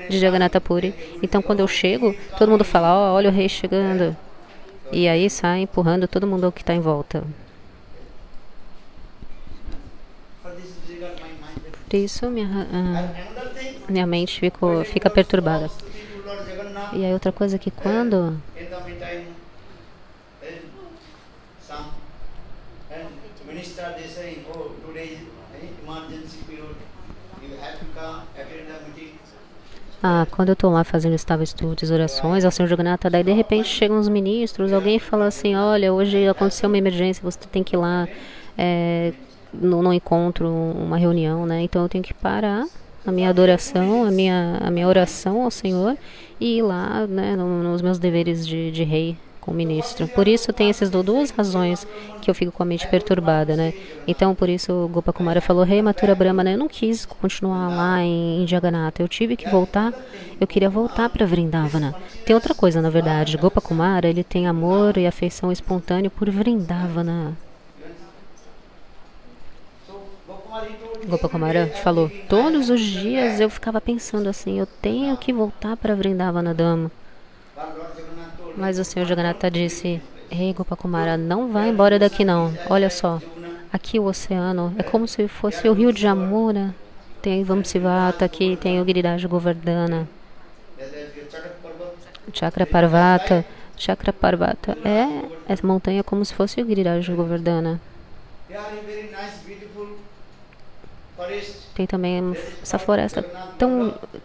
de Jagannatha Puri. Então quando eu chego, todo mundo fala, ó, olha o rei chegando. E aí sai empurrando todo mundo que está em volta. Por isso minha mente fica perturbada. E aí outra coisa é que quando quando eu estou lá fazendo estudos, orações ao Senhor Jagannatha, daí de repente chegam os ministros, alguém fala assim, olha, hoje aconteceu uma emergência, você tem que ir lá no encontro, uma reunião, né? Então eu tenho que parar a minha adoração, a minha oração ao Senhor e ir lá, né, nos meus deveres de rei com o ministro. Por isso tem essas duas razões que eu fico com a mente perturbada, né? Então por isso o Gopakumara falou, rei Mathura Brahma, né? Eu não quis continuar lá em Jagannatha, eu tive que voltar, eu queria voltar para Vrindavana. Tem outra coisa, na verdade, Gopakumara, ele tem amor e afeição espontâneo por Vrindavana. Gopakumara falou, todos os dias eu ficava pensando assim, eu tenho que voltar para Vrindavana Dhama. Mas o Senhor Jagannatha disse, rei Gopakumara, não vá embora daqui não. Olha só, aqui o oceano é como se fosse o rio de Jamuna. Tem Vamsivata aqui, tem o Giriraj Govardhana. Chakraparvata. Chakraparvata é essa montanha como se fosse o Giriraj Govardhana. Tem também essa floresta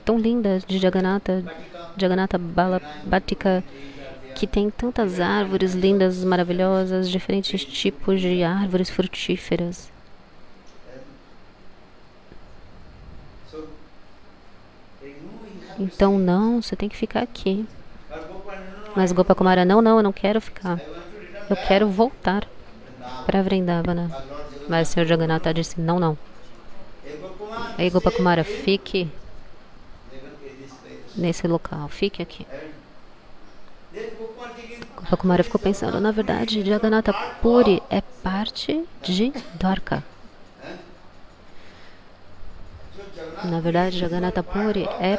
tão linda de Jagannatha Bhatika, que tem tantas árvores lindas, maravilhosas, diferentes tipos de árvores frutíferas. Então não, você tem que ficar aqui. Mas Gopakumara, não, eu não quero ficar. Eu quero voltar para Vrindavana. Mas o Senhor Jagannatha disse, não. Aí Gopakumara, fique nesse local, fique aqui. Gopakumara ficou pensando, na verdade, Jagannatha Puri é parte de Dwarka. Na verdade, Jagannatha Puri é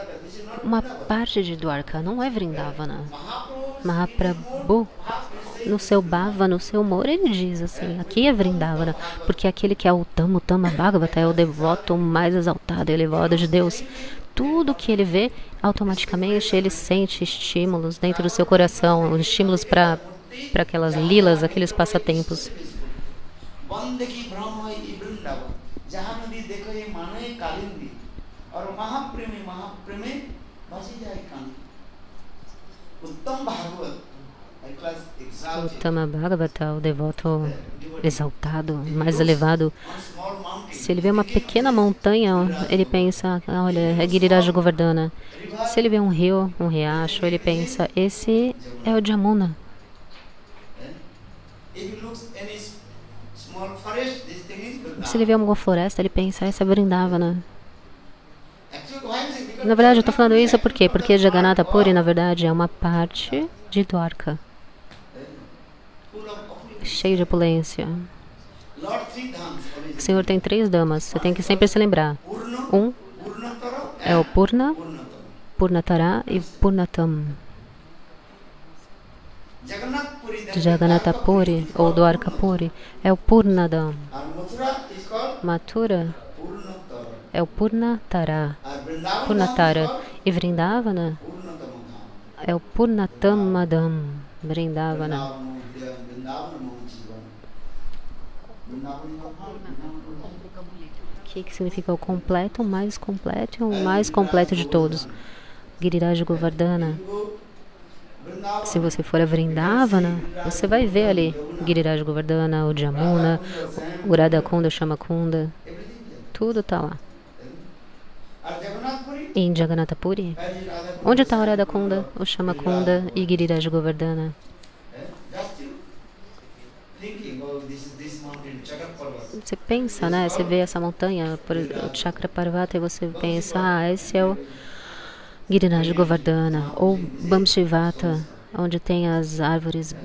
uma parte de Dwarka, não é Vrindavana. Mahaprabhu, no seu bhava, no seu humor, ele diz assim, aqui é Vrindavana, porque aquele que é o Tama Bhagavata é o devoto mais exaltado e elevado de Deus. Tudo que ele vê, automaticamente ele sente estímulos dentro do seu coração, estímulos para aquelas lilas, aqueles passatempos. O Tama Bhagavata, o devoto exaltado, mais elevado, se ele vê uma pequena montanha, ele pensa, olha, é Giriraj Govardhana. Se ele vê um rio, um riacho, ele pensa, esse é o Jamuna. Se ele vê uma floresta, ele pensa, essa é Vrindavana. Na verdade, eu estou falando isso por quê? Porque Jagannatha Puri, na verdade, é uma parte de Dwarka, cheio de opulência. O Senhor tem 3 damas, você tem que sempre se lembrar. Um é o Purna, Purnatara e Purnatam. Jagannatha Puri, ou Dwarka Puri, é o Purnadam. Mathura é o Purnatara. E Vrindavana é o Purnatamadam. Vrindavana. Que significa o completo, o mais completo e o mais completo de todos. Giriraj Govardhana. Se você for a Vrindavana, você vai ver ali Giriraj Govardhana, o Jamuna, o Radhakunda, o Shamakunda. Tudo está lá. Em Jagannatha Puri, onde está o Radhakunda, o Shamakunda e Giriraj Govardhana? Você pensa, né? Você vê essa montanha, o Chakraparvata, e você pensa, esse é o Giriraj Govardhana, ou Vamsivata, onde tem as árvores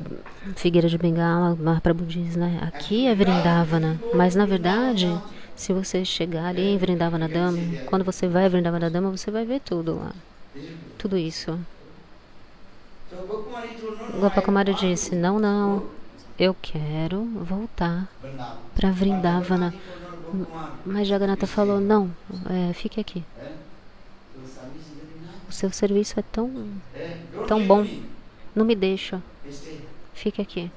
figueira de Bengala, Mahaprabhu diz, né? Aqui é Vrindavana, mas na verdade, se você chegar ali em Vrindavanadama, quando você vai a Vrindavanadama, você vai ver tudo lá, tudo isso. Gopakumara disse, não, eu quero voltar para Vrindavana. Mas Jagannatha falou, não, fique aqui. O seu serviço é tão bom. Não me deixa. Fique aqui.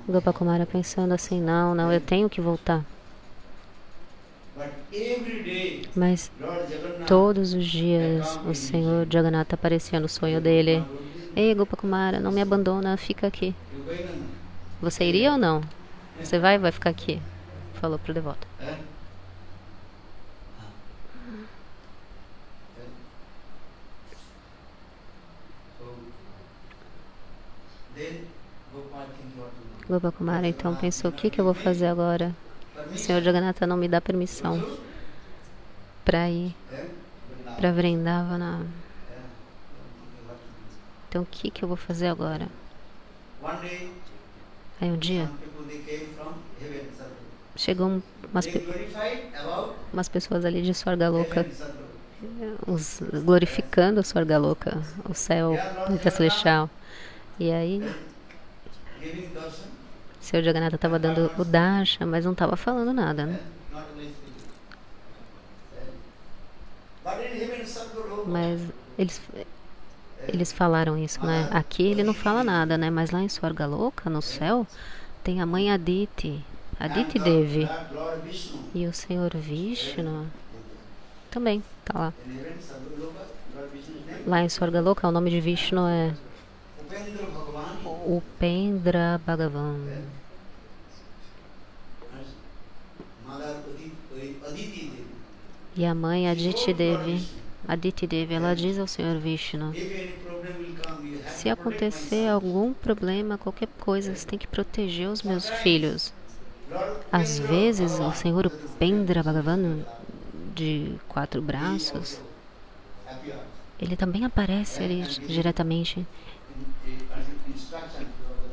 Gopakumara pensando assim, não, eu tenho que voltar. Mas todos os dias o Senhor Jagannatha aparecia no sonho dele. Ei, Gopakumara, não me abandona, fica aqui. Você iria ou não? Você vai ficar aqui? Falou pro devoto. Gopakumara então pensou, o que eu vou fazer agora? O Senhor Jagannatha não me dá permissão para ir para Vrindavana. Então o que eu vou fazer agora? Aí um dia chegou umas pessoas ali de Swargaloka, glorificando Swargaloka, o céu celestial. E aí o Senhor Jagannatha estava dando o darshan, mas não estava falando nada, né? Mas eles falaram isso, né? Aqui ele não fala nada, né? Mas lá em Swargaloka, no céu, tem a mãe Aditi Devi. E o Senhor Vishnu também está lá. Lá em Swargaloka, o nome de Vishnu é Upendra Bhagavan. E a mãe Aditi Devi, ela diz ao Senhor Vishnu, se acontecer algum problema, qualquer coisa, você tem que proteger os meus filhos. Às vezes, o Senhor Upendra Bhagavan, de 4 braços, ele também aparece ali diretamente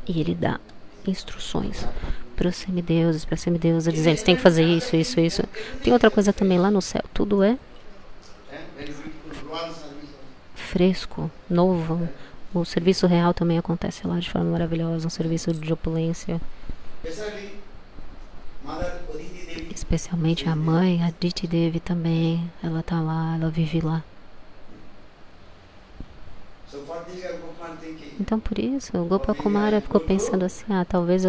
e ele dá instruções para os semideuses, dizendo, você tem que fazer isso. Tem outra coisa também lá no céu, tudo é fresco, novo. O serviço real também acontece lá de forma maravilhosa, um serviço de opulência. Especialmente a mãe, a Aditi Devi também, ela está lá, ela vive lá. Então por isso, o Gopakumara ficou pensando assim, talvez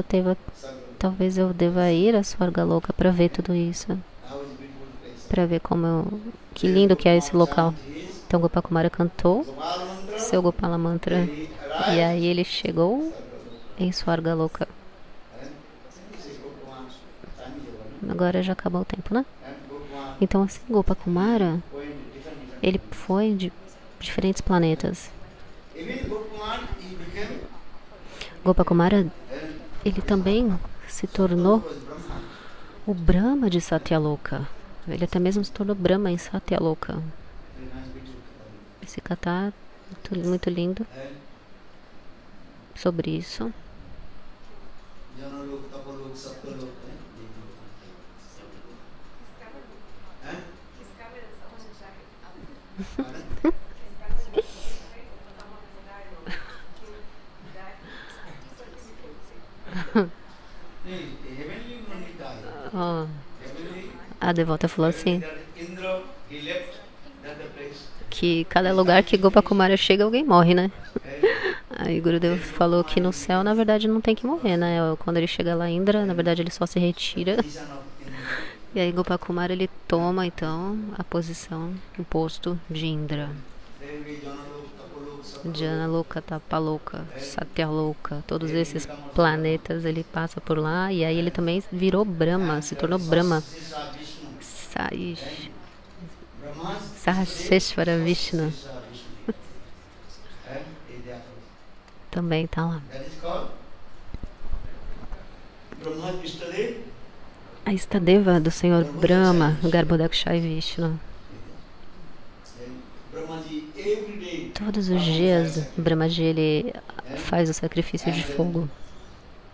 eu deva ir a Swargaloka para ver tudo isso, para ver que lindo que é esse local. Então Gopakumara cantou seu Gopala Mantra e aí ele chegou em Swargaloka. Agora já acabou o tempo, né? Então assim, Gopakumara, ele foi de diferentes planetas. Gopakumara, ele também se tornou o Brahma de Satyaloka. Ele até mesmo se tornou Brahma em Satyaloka. Esse kata muito lindo sobre isso. A devota falou assim, que cada lugar que Gopakumara chega, alguém morre, né? Aí Gurudev falou que no céu, na verdade, não tem que morrer, né? Quando ele chega lá, Indra, na verdade, ele só se retira. E aí Gopakumara, ele toma, então, a posição, o posto de Indra. Janaloka, Tapaloka, Satyaloka, todos esses planetas, ele passa por lá. E aí ele também virou Brahma, se tornou Brahma. Sahasreshvara Vishnu também está lá. A Istadeva do Senhor Brahma, Garbhodakshai Vishnu. Todos os dias, Brahmaji ele faz o sacrifício de fogo.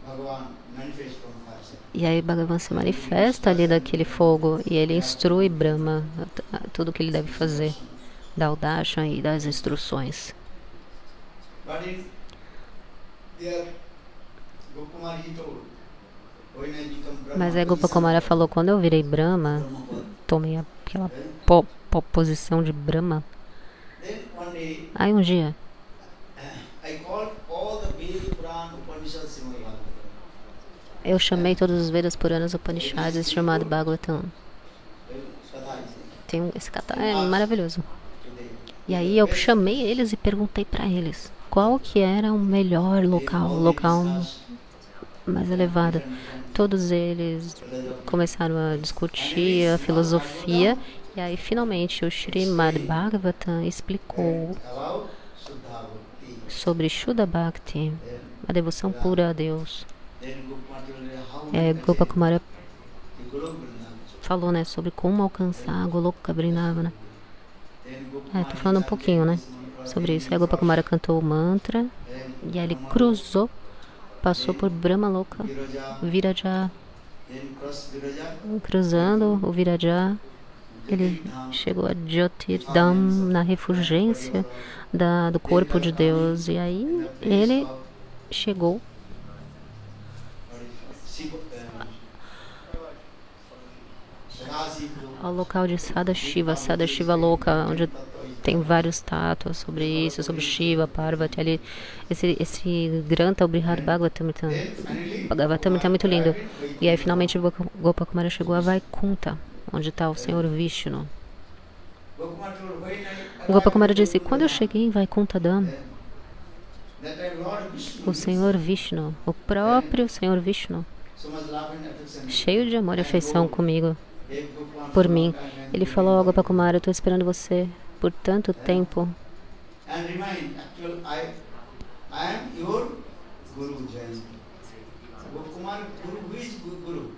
Bhagavan manifests from fire. E aí Bhagavan se manifesta ali daquele fogo e ele instrui Brahma tudo o que ele deve fazer, dá o darshan e dá as instruções. But in there, Gopakumar he told, when I become Brahma, Mas aí Gopakumara falou, quando eu virei Brahma, tomei aquela posição de Brahma. then one day Aí um dia, I called all the Veda, Puran, Upanishads, Srimad Bhagavatam. eu chamei todos os Vedas, Puranas, Upanishads, chamado Bhagavatam. Esse kata é maravilhoso. E aí eu chamei eles e perguntei para eles qual que era o melhor local mais elevado. Todos eles começaram a discutir a filosofia e aí finalmente o Srimad Bhagavatam explicou About Shuddha Bhakti. sobre Shuddha Bhakti, a devoção pura a Deus. Then Gopakumar told me how Gopakumara the Golok Vrindavan. falou, né, sobre como alcançar Goloka Vrindavana. Then Gopakumar Tô falando um pouquinho, né, sobre isso. Aí Gopakumara cantou o mantra e aí ele cruzou, passou por Brahmaloka, Viraja, Then cross Viraja, cruzando o Viraja, ele chegou a Jyotirdham, na refulgência do corpo de Deus. E aí ele chegou ao local de Sadashiva Loka, onde tem vários estátuas sobre isso, sobre Shiva, Parvati. Ali, esse Grantha, o Brihad Bhagavatam, tá muito lindo. E aí finalmente Gopakumara chegou a Vaikuntha, onde está o Senhor Vishnu. Gopakumara disse, quando eu cheguei em Vaikuntha Dham, o Senhor Vishnu, o próprio Senhor Vishnu, cheio de amor e afeição comigo, por mim, ele falou, ó Gopakumara, eu estou esperando você por tanto tempo. and remind, actually, I am your Guru Jayanti. Gopakumar, Guru, who is Guru?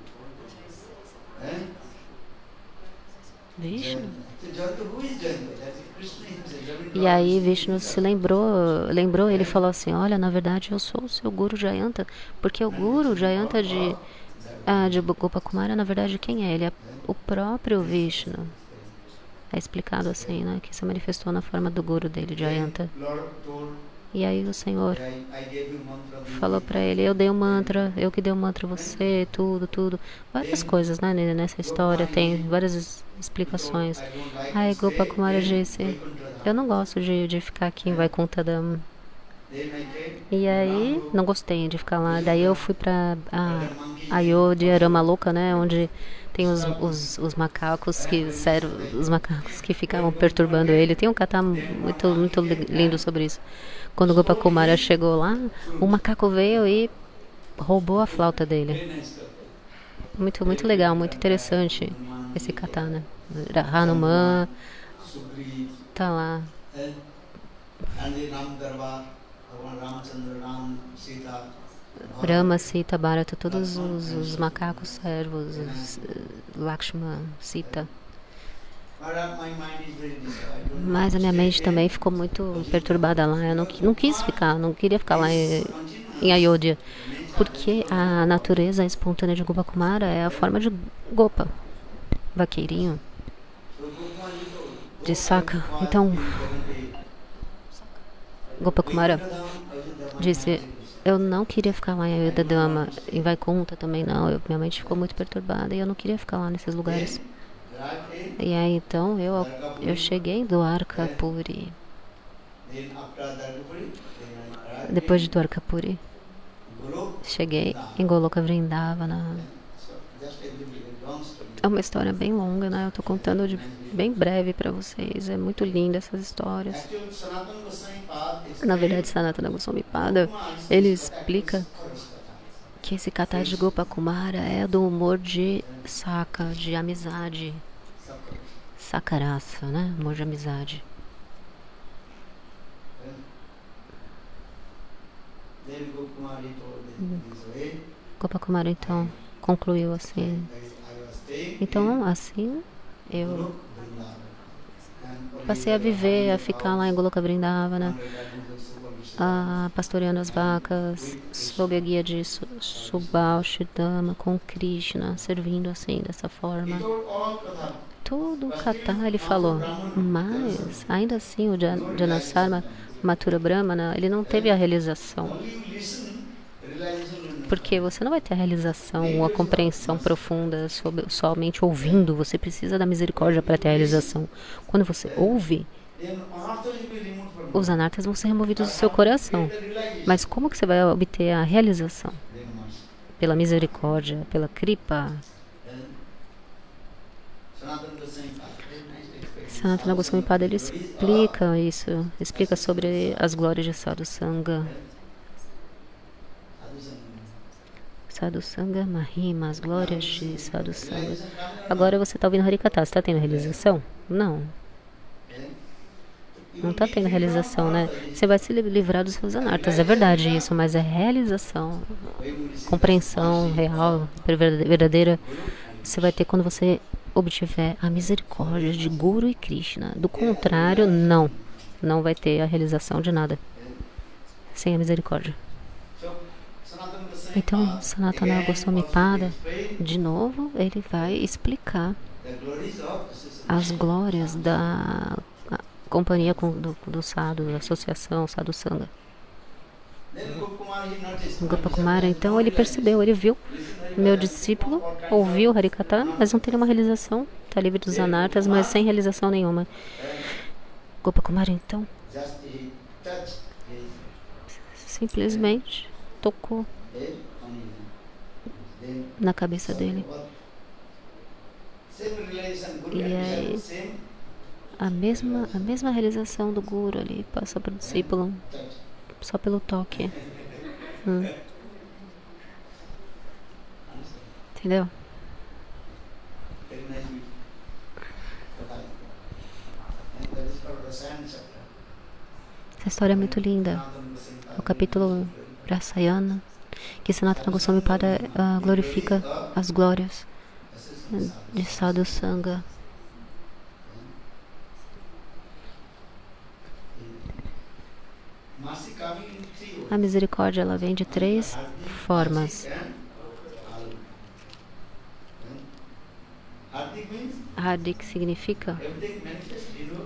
Vishnu. Jayanti, who is Jayanti? That is Krishna himself. E aí Vishnu se lembrou, ele falou assim, olha, na verdade eu sou o seu Guru Jayanta, porque o Guru Jayanta de Gopakumara, na verdade, quem é? Ele é o próprio Vishnu. É explicado assim, né? Que se manifestou na forma do Guru dele, Jayanta. Lord told, E aí o Senhor I gave you mantra. falou pra ele, eu dei o mantra, eu que dei o mantra a você, tudo. Várias coisas, né? Nessa história, tem várias explicações. Aí Gopakumara disse, eu não gosto de ficar aqui em Vaikuntha Dham. E aí, não gostei de ficar lá. Daí eu fui pra Ayodhya, Ramaloka, né? Onde tem os macacos que ficavam perturbando ele. Tem um kata muito lindo sobre isso. Quando Gopakumara chegou lá, um macaco veio e roubou a flauta dele. Muito legal, muito interessante esse kata, né? Hanuman tá lá. Rama, Sita, Bharata, todos os macacos servos, Lakshmana, Sita. Mas a minha mente também ficou muito perturbada lá. Eu não queria ficar lá em Ayodhya. Porque a natureza espontânea de Gopakumara é a forma de Gopa, vaqueirinho, de Saka. Então, Gopakumara disse, eu não queria ficar lá em Ayodhya Dhamma, em Vaikuntha também não. Minha mente ficou muito perturbada e eu não queria ficar lá nesses lugares. E aí então eu cheguei em Dwarkapuri. Depois de Dwarkapuri, cheguei em Goloka Vrindavana. É uma história bem longa, né? Eu tô contando bem breve para vocês. É muito linda essas histórias. Na verdade, Sanatana Goswami Pada, ele explica que esse kata de Gopakumara é do humor de Saka, de amizade. Sakarasa, né? Amor de amizade. Gopakumara então concluiu assim. Então, assim, eu Passei a viver, a ficar lá em Goloka Vrindavana, pastoreando as vacas, sob a guia de Subhashidama, com Krishna, servindo assim, dessa forma. Todo o Katha ele falou, mas ainda assim o Janasarma Mathura Brahmana, ele não teve a realização. Porque você não vai ter a realização ou a compreensão profunda somente ouvindo. Você precisa da misericórdia para ter a realização. Quando você ouve, os anartas vão ser removidos do seu coração. Mas como que você vai obter a realização? Pela misericórdia, pela kripa. Sanatana Goswami Pada, ele explica isso, explica sobre as glórias de Sadhu Sangha. Sadhu Sangha Mahima, as glórias de Sadhu Sangha. Agora você está ouvindo Harikatha, você está tendo realização? Não. Não está tendo realização, né? Você vai se livrar dos seus anartas, é verdade isso, mas é realização, compreensão real, verdadeira, você vai ter quando você obtiver a misericórdia de Guru e Krishna. Do contrário, não vai ter a realização de nada sem a misericórdia. Então, Sanatana Goswami Pada, de novo, ele vai explicar as glórias da companhia do sadhu, da associação Sadhu Sangha. Gopakumara, então, ele percebeu, ele viu, meu discípulo ouviu Harikatha, mas não tem uma realização, está livre dos anartas, mas sem realização nenhuma. Gopakumara, então, simplesmente tocou na cabeça dele. E aí, a mesma realização do Guru ali passa para o discípulo, só pelo toque. Entendeu? Essa história é muito linda. É o capítulo Rasayana, que Sanatana Goswami Pada glorifica as glórias de Sadhu Sangha. A misericórdia, ela vem de 3 formas. Hardik significa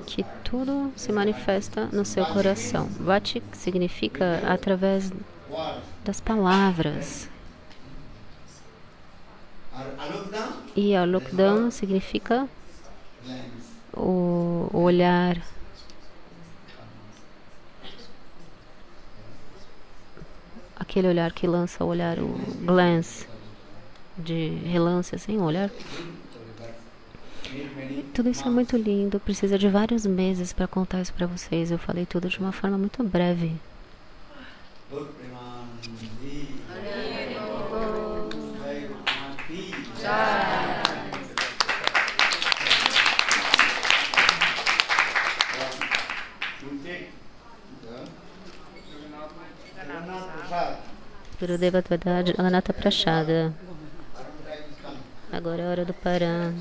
que tudo se manifesta no seu coração. Vati significa através das palavras. E Alokdam significa o olhar. Aquele olhar que lança o olhar, o glance, de relance, assim, o olhar. Tudo isso é muito lindo, precisa de vários meses para contar isso para vocês. Eu falei tudo de uma forma muito breve. Gurudeva Dvadad Ananta Prashada. Agora é a hora do Parã,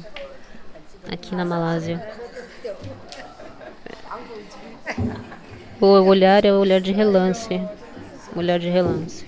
aqui na Malásia. O olhar é o olhar de relance. O olhar de relance.